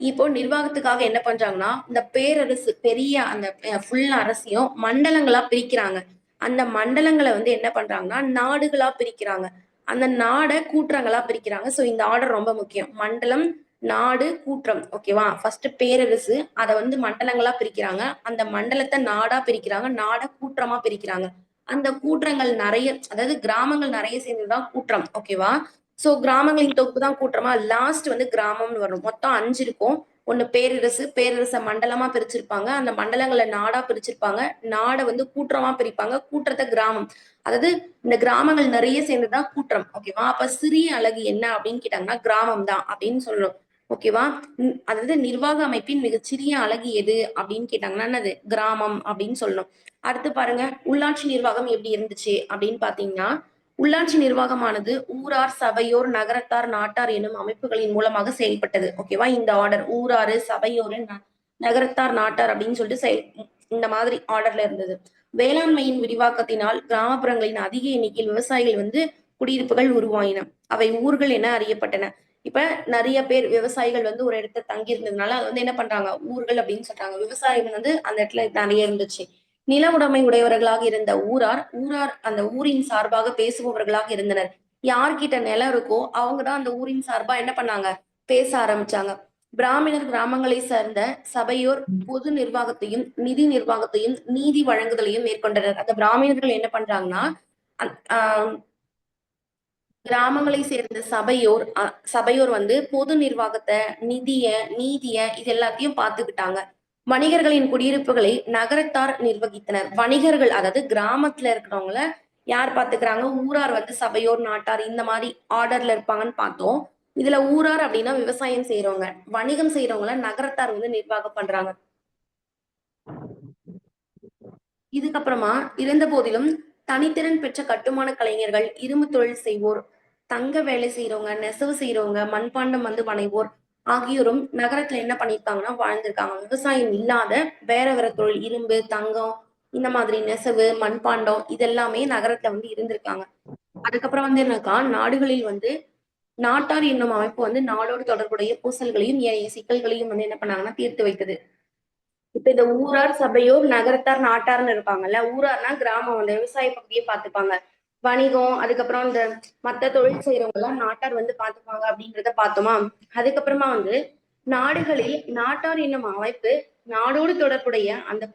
இப்போ நிர்வாகத்துக்காக என்ன பண்றாங்கன்னா இந்த பேரரசு பெரிய அந்த ஃபுல் அரசையும் மண்டலங்களா பிரிக்கிறாங்க. அந்த மண்டலங்களை என்ன பண்றாங்கன்னா நாடுகளா பிரிக்கிறாங்க. அந்த நாடை கூற்றங்களா பிரிக்கிறாங்க. சோ இந்த ஆர்டர் ரொம்ப முக்கியம். மண்டலம், நாடு, கூற்றம். ஓகேவா? ஃபர்ஸ்ட் பேரரசு, அதை மண்டலங்களா பிரிக்கிறாங்க. அந்த மண்டலத்தை நாடா பிரிக்கிறாங்க. நாடை கூற்றமா பிரிக்கிறாங்க. அந்த கூற்றங்கள் நிறைய, அதாவது கிராமங்கள் நிறைய சேர்ந்ததுதான் கூற்றம். ஓகேவா? சோ கிராமங்களின் தொகுப்பு தான் கூற்றமா. லாஸ்ட் கிராமம்னு வரும். மொத்தம் 5 இருக்கும். ஒண்ணு பேரரசு, பேரரச மண்டலமா பிரிச்சிருப்பாங்க. அந்த மண்டலங்களை நாடா பிரிச்சிருப்பாங்க. நாடை கூற்றமா பிரிப்பாங்க. கூற்றத்தை கிராமம். அதாவது இந்த கிராமங்கள் நிறைய சேர்ந்ததுதான் கூற்றம். ஓகேவா? அப்ப சிறிய அழகு என்ன அப்படின்னு கேட்டாங்கன்னா கிராமம் தான் அப்படின்னு சொல்லணும். ஓகேவா? அதாவது நிர்வாக அமைப்பின் மிகச்சிறிய அழகு எது அப்படின்னு கேட்டாங்கன்னா என்னது, கிராமம் அப்படின்னு சொல்லணும். அடுத்து பாருங்க, உள்ளாட்சி நிர்வாகம் எப்படி இருந்துச்சு அப்படின்னு பாத்தீங்கன்னா, உள்ளாட்சி நிர்வாகமானது ஊரார், சபையோர், நகரத்தார், நாட்டார் எனும் அமைப்புகளின் மூலமாக செயல்பட்டது. ஓகேவா? இந்த ஆர்டர் ஊராரு, சபையோரு, நகரத்தார், நாட்டார் அப்படின்னு சொல்லிட்டு இந்த மாதிரி ஆர்டர்ல இருந்தது. வேளாண்மையின் விரிவாக்கத்தினால் கிராமப்புறங்களின் அதிக எண்ணிக்கையில் விவசாயிகள் குடியிருப்புகள் உருவாயின. அவை ஊர்கள் என அறியப்பட்டன. இப்ப நிறைய பேர் விவசாயிகள் ஒரு இடத்துல தங்கி இருந்ததுனால அது என்ன பண்றாங்க, ஊர்கள் அப்படின்னு சொல்றாங்க. விவசாயிகள் அந்த இடத்துல நிறைய இருந்துச்சு. நில உடைமை உடையவர்களாக இருந்த ஊரார் அந்த ஊரின் சார்பாக பேசுபவர்களாக இருந்தனர். யார்கிட்ட நிலம் இருக்கோ அவங்கதான் அந்த ஊரின் சார்பா என்ன பண்ணாங்க, பேச ஆரம்பிச்சாங்க. பிராமணர் கிராமங்களை சேர்ந்த சபையோர் பொது நிர்வாகத்தையும் நிதி நிர்வாகத்தையும் நீதி வழங்குதலையும் மேற்கொண்டனர். அந்த பிராமணர்கள் என்ன பண்றாங்கன்னா கிராமங்களை சேர்ந்த சபையோர் பொது நிர்வாகத்தை, நீதிய இது எல்லாத்தையும் பார்த்துக்கிட்டாங்க. வணிகர்களின் குடியிருப்புகளை நகரத்தார் நிர்வகித்தனர். வணிகர்கள், அதாவது கிராமத்துல இருக்கிறவங்கள யார் பாத்துக்கிறாங்க, ஊரார் சபையோர், நாட்டார் இந்த மாதிரி ஆர்டர்ல இருப்பாங்கன்னு பார்த்தோம். இதுல ஊரார் அப்படின்னா விவசாயம் செய்யறவங்க, வணிகம் செய்யறவங்கள நகரத்தார் நிர்வாகம் பண்றாங்க. இதுக்கப்புறமா இருந்த போதிலும் தனித்திறன் பெற்ற கட்டுமான கலைஞர்கள், இரும்பு தொழில் செய்வோர், தங்க வேலை செய்யறவங்க, நெசவு செய்யறவங்க, மண்பாண்டம் வனைவோர் ஆகியோரும் நகரத்துல என்ன பண்ணிருக்காங்கன்னா வாழ்ந்திருக்காங்க. விவசாயம் இல்லாத வேற வேற தொழில், இரும்பு, தங்கம், இந்த மாதிரி நெசவு, மண்பாண்டம் இதெல்லாமே நகரத்துல இருந்திருக்காங்க. அதுக்கப்புறம் என்னக்கா, நாடுகளில் நாட்டார் என்னும் அமைப்பு நாடோடு தொடர்புடைய பூசல்களையும் சிக்கல்களையும் என்ன பண்ணாங்கன்னா தீர்த்து வைத்தது. இப்ப இந்த ஊரார், சபையோர், நகரத்தார், நாட்டார்னு இருப்பாங்கல்ல. ஊரார்னா கிராமம், அந்த விவசாய பகுதியை பார்த்துப்பாங்க. வணிகம், அதுக்கப்புறம் இந்த மத்த தொழில் செய்யறவங்க எல்லாம் நாட்டார் பார்த்துப்பாங்க அப்படின்றத பார்த்தோமா. அதுக்கப்புறமா நாடுகளில் நாட்டார் என்னும் அமைப்பு நாடோடு தொடர்புடைய அந்த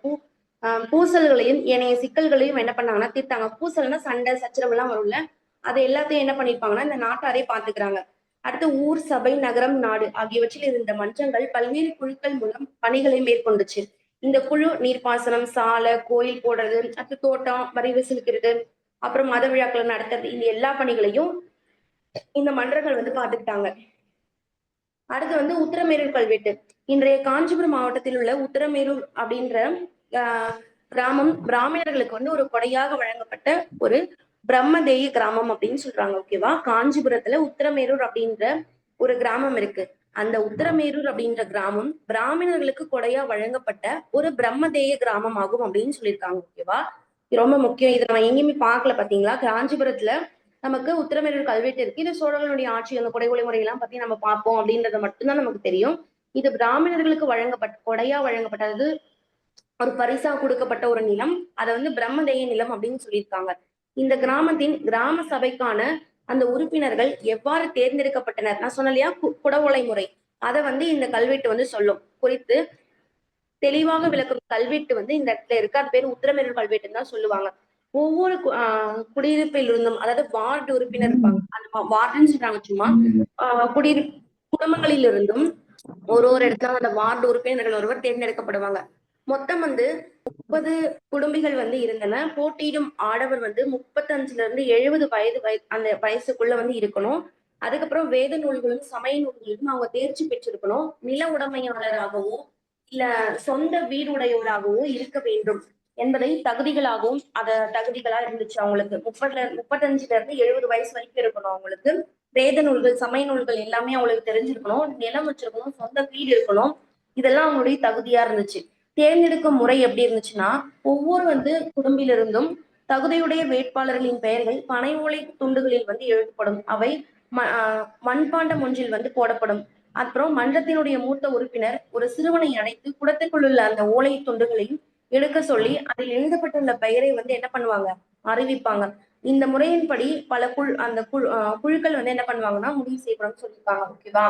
பூசல்களையும் ஏனைய சிக்கல்களையும் என்ன பண்ணாங்கன்னா தீர்த்தாங்க. பூசல்னா சண்டை சச்சரவு எல்லாம் வரும்ல, அதை எல்லாத்தையும் என்ன பண்ணிருப்பாங்கன்னா இந்த நாட்டாரே பாத்துக்கிறாங்க. அடுத்து ஊர், சபை, நகரம், நாடு ஆகியவற்றில் இருந்த மன்றங்கள் பல்வேறு குழுக்கள் மூலம் பணிகளை மேற்கொண்டுச்சு. இந்த குழு நீர்ப்பாசனம், சாலை, கோயில் போடுறது, அடுத்து தோட்டம், வரி வசூலிக்கிறது, அப்புறம் மத விழாக்களை நடத்துறது, இந்த எல்லா பணிகளையும் இந்த மன்றங்கள் பாத்துக்கிட்டாங்க. அடுத்து உத்திரமேரூர் கல்வெட்டு. இன்றைய காஞ்சிபுரம் மாவட்டத்தில் உள்ள உத்திரமேரூர் அப்படின்ற கிராமம் பிராமணர்களுக்கு ஒரு கொடையாக வழங்கப்பட்ட ஒரு பிரம்மதேய கிராமம் அப்படின்னு சொல்றாங்க. ஓகேவா? காஞ்சிபுரத்துல உத்திரமேரூர் அப்படின்ற ஒரு கிராமம் இருக்கு. அந்த உத்திரமேரூர் அப்படின்ற கிராமம் பிராமணர்களுக்கு கொடையா வழங்கப்பட்ட ஒரு பிரம்மதேய கிராமம் ஆகும் அப்படின்னு சொல்லியிருக்காங்க. ஓகேவா? இது ரொம்ப முக்கியம். இதை நம்ம எங்கேயுமே பார்க்கல பாத்தீங்களா? காஞ்சிபுரத்துல நமக்கு உத்திரமேரூர் கல்வெட்டு இருக்கு. இது சோழர்களுடைய ஆட்சி, அந்த கொடை முறை எல்லாம் பத்தி நம்ம பார்ப்போம் அப்படின்றத மட்டும்தான் நமக்கு தெரியும். இது பிராமணர்களுக்கு வழங்கப்பட்ட கொடையா வழங்கப்பட்டது, ஒரு பரிசா கொடுக்கப்பட்ட ஒரு நிலம். அதை வந்து பிரம்மதேய நிலம் அப்படின்னு சொல்லியிருக்காங்க. இந்த கிராமத்தின் கிராம சபைக்கான அந்த உறுப்பினர்கள் எவ்வாறு தேர்ந்தெடுக்கப்பட்டனர், நான் சொன்ன இல்லையா குடவோலை முறை, அதை வந்து இந்த கல்வெட்டு வந்து சொல்லும் குறித்து தெளிவாக விளக்கும் கல்வெட்டு வந்து இந்த இடத்துல இருக்கு. அது பேர் உத்திரமேரூர் கல்வெட்டுன்னு தான் சொல்லுவாங்க. ஒவ்வொரு குடியிருப்பில் இருந்தும், அதாவது வார்டு உறுப்பினர் இருப்பாங்க, அந்த வார்டுன்னு சொல்றாங்க சும்மா, குடியிருப்பு குடும்பங்களில் இருந்தும் ஒரு இடத்துல அந்த வார்டு உறுப்பினர்கள் ஒருவர் தேர்ந்தெடுக்கப்படுவாங்க. மொத்தம் வந்து 30 குடும்பிகள் வந்து இருந்தன. போட்டியிடும் ஆடவர் வந்து 35ல இருந்து 70 அந்த வயசுக்குள்ள வந்து இருக்கணும். அதுக்கப்புறம் வேத நூல்களும் சமய நூல்களிலும் அவங்க தேர்ச்சி பெற்றிருக்கணும். நில உடைமையாளராகவும் இல்ல சொந்த வீடுடையோராகவோ இருக்க வேண்டும் என்பதை தகுதிகளாகவும் தகுதிகளா இருந்துச்சு அவங்களுக்கு. 35ல இருந்து 70 வயசு வரைக்கும் இருக்கணும் அவங்களுக்கு. வேத நூல்கள் சமய நூல்கள் எல்லாமே அவங்களுக்கு தெரிஞ்சிருக்கணும். நிலம் வச்சிருக்கணும். சொந்த வீடு இருக்கணும். இதெல்லாம் அவங்களுடைய தகுதியா இருந்துச்சு. தேர்ந்தெடுக்கும் முறை எப்படி இருந்துச்சுன்னா, ஒவ்வொரு வந்து குடும்பிலிருந்தும் தகுதியுடைய வேட்பாளர்களின் பெயர்கள் பனை ஓலை துண்டுகளில் வந்து எழுதப்படும். அவை மண்பாண்டம் ஒன்றில் வந்து போடப்படும். அப்புறம் மன்றத்தினுடைய மூத்த உறுப்பினர் ஒரு சிறுவனை அழைத்து குடத்துக்குள் உள்ள அந்த ஓலை துண்டுகளையும் எடுக்க சொல்லி அதில் எழுதப்பட்டுள்ள பெயரை வந்து என்ன பண்ணுவாங்க, அறிவிப்பாங்க. இந்த முறையின்படி பல குழுக்கள் வந்து என்ன பண்ணுவாங்கன்னா முடிவு செய்யணும்னு சொல்லியிருக்காங்க. ஓகேவா?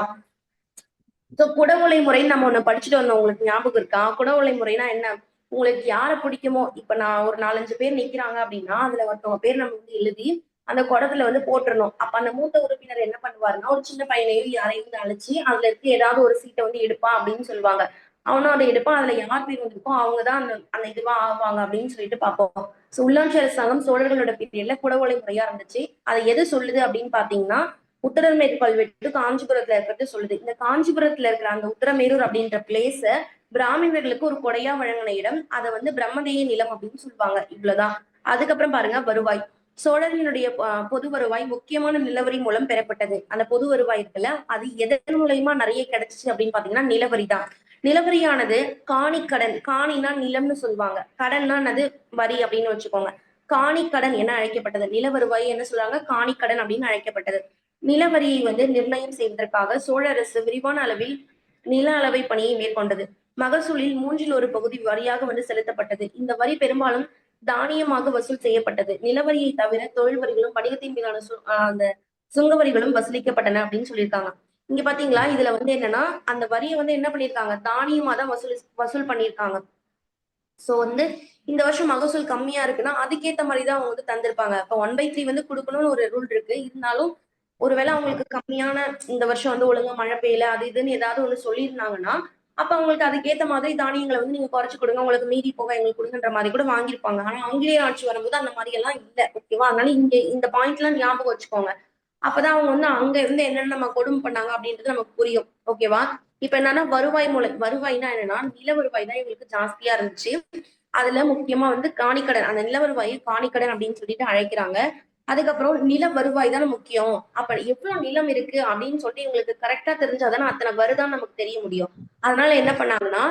சோ குடவோலை முறைன்னு நம்ம ஒண்ணு படிச்சுட்டு வந்தோம், உங்களுக்கு ஞாபகம் இருக்கா? குடவோலை முறைனா என்ன? உங்களுக்கு யாரை பிடிக்குமோ, இப்ப நான் ஒரு 4-5 பேர் நிக்கிறாங்க அப்படின்னா அதுல ஒருத்தவங்க பேர் நம்ம வந்து எழுதி அந்த குடத்துல வந்து போட்டுறணும். அப்ப அந்த மூத்த உறுப்பினர் என்ன பண்ணுவாருன்னா, ஒரு சின்ன பையனையும் யாரையும் வந்து அழைச்சி அதுல இருக்கு ஏதாவது ஒரு சீட்டை வந்து எடுப்பான் அப்படின்னு சொல்லுவாங்க. அவனும் அதை எடுப்பான். அதுல யார் பேர் வந்திருக்கோ அவங்கதான் அந்த அந்த இதுவா ஆவாங்க அப்படின்னு சொல்லிட்டு பார்ப்போம். சோ உள்ளாட்சி அரசாங்கம் சோழர்களோட பீரியட்ல குடவோலை முறையா இருந்துச்சு. அதை எது சொல்லுது அப்படின்னு பாத்தீங்கன்னா, உத்தரமேரூர் கல்வெட்டு காஞ்சிபுரத்துல இருக்கிறது சொல்லுது. இந்த காஞ்சிபுரத்துல இருக்கிற அந்த உத்தரமேரூர் அப்படின்ற பிளேஸ பிராமணர்களுக்கு ஒரு கொடையா வழங்கின இடம். அதை வந்து பிரம்மதேய நிலம் அப்படின்னு சொல்லுவாங்க. இவ்வளவுதான். அதுக்கப்புறம் பாருங்க, வருவாய். சோழர்களுடைய பொது வருவாய் முக்கியமான நிலவரி மூலம் பெறப்பட்டது. அந்த பொது வருவாய் இருக்குல்ல, அது எதன் மூலயமா நிறைய கிடைச்சிச்சு அப்படின்னு பாத்தீங்கன்னா நிலவரி தான். நிலவரியானது காணி கடன், காணினா நிலம்னு சொல்லுவாங்க, கடன்னா அது வரி அப்படின்னு வச்சுக்கோங்க. காணிக்கடன் என அழைக்கப்பட்டது. நில வருவாய் என்ன சொல்றாங்க, காணிக்கடன் அப்படின்னு அழைக்கப்பட்டது. நிலவரியை வந்து நிர்ணயம் செய்வதற்காக சோழ அரசு விரிவான அளவில் நில அளவை பணியை மேற்கொண்டது. மகசூலில் 1/3 பகுதி வரியாக வந்து செலுத்தப்பட்டது. இந்த வரி பெரும்பாலும் தானியமாக வசூல் செய்யப்பட்டது. நிலவரியை தவிர தொழில் வரிகளும் வணிகத்தின் மீதான அந்த சுங்க வரிகளும் வசூலிக்கப்பட்டன அப்படின்னு சொல்லியிருக்காங்க. இங்க பாத்தீங்களா, இதுல வந்து என்னன்னா அந்த வரியை வந்து என்ன பண்ணிருக்காங்க, தானியமா தான் வசூல் பண்ணியிருக்காங்க. சோ வந்து இந்த வருஷம் மகசூல் கம்மியா இருக்குன்னா அதுக்கேத்த மாதிரிதான் அவங்க வந்து தந்திருப்பாங்க. இப்ப 1/3 வந்து கொடுக்கணும்னு ஒரு ரூல் இருக்கு. இருந்தாலும் ஒருவேளை அவங்களுக்கு கம்மியான, இந்த வருஷம் வந்து ஒழுங்கா மழை பெய்யல அது இதுன்னு ஏதாவது ஒண்ணு சொல்லியிருந்தாங்கன்னா, அப்ப அவங்களுக்கு அதுக்கேத்த மாதிரி தானியங்களை வந்து நீங்க குறைச்சு கொடுங்க, உங்களுக்கு மீதி போக எங்களுக்கு கொடுங்கன்ற மாதிரி கூட வாங்கியிருப்பாங்க. ஆனா ஆங்கிலேய ஆட்சி வரும்போது அந்த மாதிரி எல்லாம் இல்ல. ஓகேவா? அதனால இங்க இந்த பாயிண்ட் எல்லாம் ஞாபகம் வச்சுக்கோங்க. அப்பதான் அவங்க வந்து அங்க இருந்து என்னென்ன நம்ம கொடுமை பண்ணாங்க அப்படின்றது நமக்கு புரியும். ஓகேவா? இப்ப என்னன்னா வருவாய்னா என்னன்னா நில வருவாய் தான் இவங்களுக்கு ஜாஸ்தியா இருந்துச்சு. அதுல முக்கியமா வந்து காணிக்கடன், அந்த நில வருவாயை காணிக்கடன் அப்படின்னு சொல்லிட்டு அழைக்கிறாங்க. அதுக்கப்புறம் நில வருவாய் தானே முக்கியம். அப்ப எவ்வளவு நிலம் இருக்கு அப்படின்னு சொல்லிட்டு இவங்களுக்கு கரெக்டா தெரிஞ்சாதானே அத்தனை வருதான்னு நமக்கு தெரிய முடியும். அதனால என்ன பண்ணாங்கன்னா,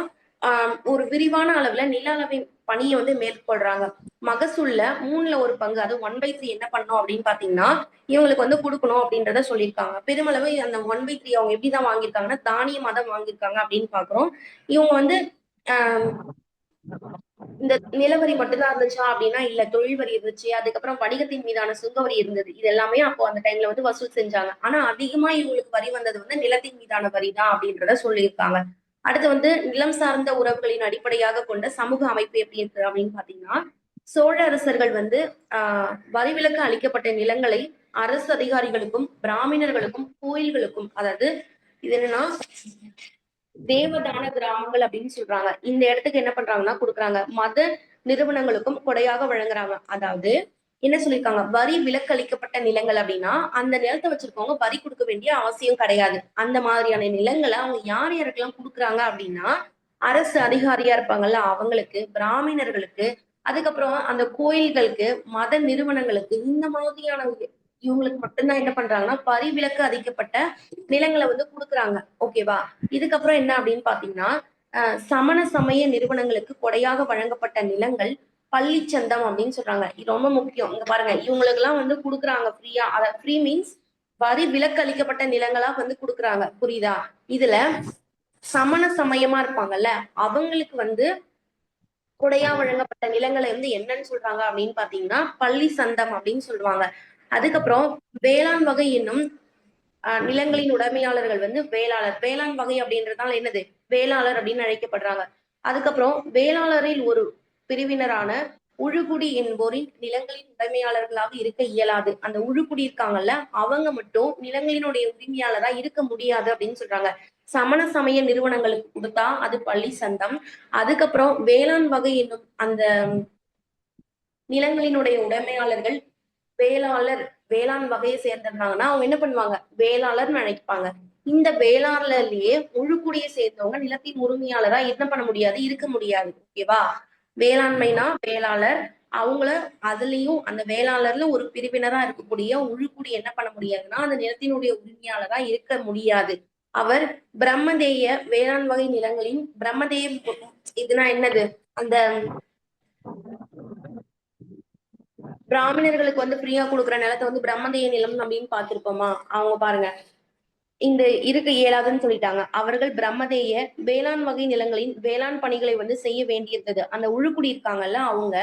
ஒரு விரிவான அளவுல நில அளவை பணியை வந்து மேற்கொள்றாங்க. மகசூல்ல 1/3 அது 1/3 என்ன பண்ணோம் அப்படின்னு பாத்தீங்கன்னா இவங்களுக்கு வந்து கொடுக்கணும் அப்படின்றத சொல்லியிருக்காங்க. பெருமளவு அந்த 1/3 அவங்க எப்படிதான் வாங்கியிருக்காங்கன்னா தானியமா தான் வாங்கியிருக்காங்க அப்படின்னு பாக்குறோம். இவங்க வந்து ஆஹ் இந்த நிலவரி மட்டும்தான் இருந்துச்சா அப்படின்னா இல்ல, தொழில் வரி இருந்துச்சு. அதுக்கப்புறம் வணிகத்தின் மீதான சுங்கவரி இருந்தது. இது எல்லாமே அப்போ அந்த டைம்ல வந்து வசூல் செஞ்சாங்க. ஆனா அதிகமா இவங்களுக்கு வரி வந்தது வந்து நிலத்தின் மீதான வரி தான் அப்படின்றத சொல்லியிருக்காங்க. அடுத்து வந்து நிலம் சார்ந்த உறவுகளின் அடிப்படையாக கொண்ட சமூக அமைப்பு எப்படி இருக்கு அப்படின்னு பாத்தீங்கன்னா, சோழ அரசர்கள் வந்து வரி விலக்கு அளிக்கப்பட்ட நிலங்களை அரசு அதிகாரிகளுக்கும் பிராமணர்களுக்கும் கோயில்களுக்கும், அதாவது இது என்னன்னா தேவதான கிராமங்கள் அப்படின்னு சொல்றாங்க. இந்த இடத்துக்கு என்ன பண்றாங்கன்னா கொடுக்குறாங்க. மத நிறுவனங்களுக்கும் கொடையாக வழங்குறாங்க. அதாவது என்ன சொல்லியிருக்காங்க, வரி விலக்கு அளிக்கப்பட்ட நிலங்கள் அப்படின்னா அந்த நிலத்தை வச்சிருக்கவங்க வரி கொடுக்க வேண்டிய அவசியம் கிடையாது. அந்த மாதிரியான நிலங்களை அவங்க யார் யாருக்கெல்லாம் கொடுக்குறாங்க அப்படின்னா அரசு அதிகாரியா இருப்பாங்கல்ல அவங்களுக்கு, பிராமணர்களுக்கு, அதுக்கப்புறம் அந்த கோயில்களுக்கு, மத நிறுவனங்களுக்கு இந்த மாதிரியான இவங்களுக்கு மட்டும்தான் என்ன பண்றாங்கன்னா வரி விலக்கு அளிக்கப்பட்ட நிலங்களை வந்து கொடுக்குறாங்க. ஓகேவா? இதுக்கப்புறம் என்ன அப்படின்னு பாத்தீங்கன்னா சமண சமய நிறுவனங்களுக்கு கொடையாக வழங்கப்பட்ட நிலங்கள் பள்ளி சந்தம் அப்படின்னு சொல்றாங்க. இது ரொம்ப முக்கியம். இங்க பாருங்க, இவங்களுக்கு எல்லாம் வந்து கொடுக்குறாங்க ஃப்ரீயா. அதாவது ஃப்ரீ மீன்ஸ் வரி விலக்கு அளிக்கப்பட்ட நிலங்களா வந்து கொடுக்குறாங்க. புரியுதா? இதுல சமண சமயமா இருப்பாங்கல்ல, அவங்களுக்கு வந்து கொடையா வழங்கப்பட்ட நிலங்களை வந்து என்னன்னு சொல்றாங்க அப்படின்னு பாத்தீங்கன்னா பள்ளி சந்தம் அப்படின்னு சொல்லுவாங்க. அதுக்கப்புறம் வேளாண் வகை என்னும் நிலங்களின் உடைமையாளர்கள் வந்து வேளாளர். வேளாண் வகை அப்படின்றதால என்னது வேளாளர் அப்படின்னு அழைக்கப்படுறாங்க. அதுக்கப்புறம் வேளாளரில் ஒரு பிரிவினரான உழுகுடி என்போரின் நிலங்களின் உடைமையாளர்களாக இருக்க இயலாது. அந்த உழுகுடி இருக்காங்கல்ல, அவங்க மட்டும் நிலங்களினுடைய உரிமையாளரா இருக்க முடியாது அப்படின்னு சொல்றாங்க. சமண சமய நிறுவனங்களுக்கு கொடுத்தா அது பள்ளி சந்தம். அதுக்கப்புறம் வேளாண் வகை என்னும் அந்த நிலங்களினுடைய உடைமையாளர்கள் வேளாளர், வேளாண் வகையை சேர்ந்திருந்தாங்கன்னா அவங்க என்ன பண்ணுவாங்க, வேளாளர்னு அழைப்பாங்க. இந்த வேளாளர்லயே முழுக்குடியை சேர்ந்தவங்க நிலத்தின் உரிமையாளரா என்ன பண்ண முடியாது, இருக்க முடியாது. ஓகேவா? வேளாண்மைனா வேளாளர், அவங்கள அதுலயும் அந்த வேளாளர்ல ஒரு பிரிவினரா இருக்கக்கூடிய உழுக்குடி என்ன பண்ண முடியாதுன்னா அந்த நிலத்தினுடைய உரிமையாளரா இருக்க முடியாது. அவர் பிரம்மதேய வேளாண் வகை நிலங்களின் பிரம்மதேயம், இதுனா என்னது, அந்த பிராமணர்களுக்கு வந்து ஃப்ரீயா கொடுக்குற நிலத்தை வந்து பிரம்மதேய நிலம் அப்படின்னு பார்த்திருப்போமா? அவங்க பாருங்க, இந்த இருக்க இயலாதுன்னு சொல்லிட்டாங்க. அவர்கள் பிரம்மதேய வேளாண் வகை நிலங்களின் வேளாண் பணிகளை வந்து செய்ய வேண்டியிருந்தது. அந்த உழுக்குடி இருக்காங்கல்ல, அவங்க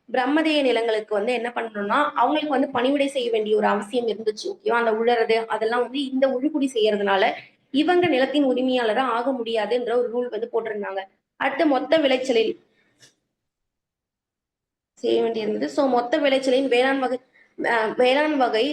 பிரம்மதேய நிலங்களுக்கு வந்து என்ன பண்ணணும்னா அவங்களுக்கு வந்து பணிவிடை செய்ய வேண்டிய ஒரு அவசியம் இருந்துச்சு. ஓகேவா? அந்த உழறது அதெல்லாம் வந்து இந்த உழுக்குடி செய்யறதுனால இவங்க நிலத்தின் உரிமையாளரா ஆக முடியாதுன்ற ஒரு ரூல் வந்து போட்டிருந்தாங்க. அடுத்து மொத்த விளைச்சலில் செய்ய வேண்டியிருந்தது. சோ மொத்த விளைச்சலின் வேளாண் வகை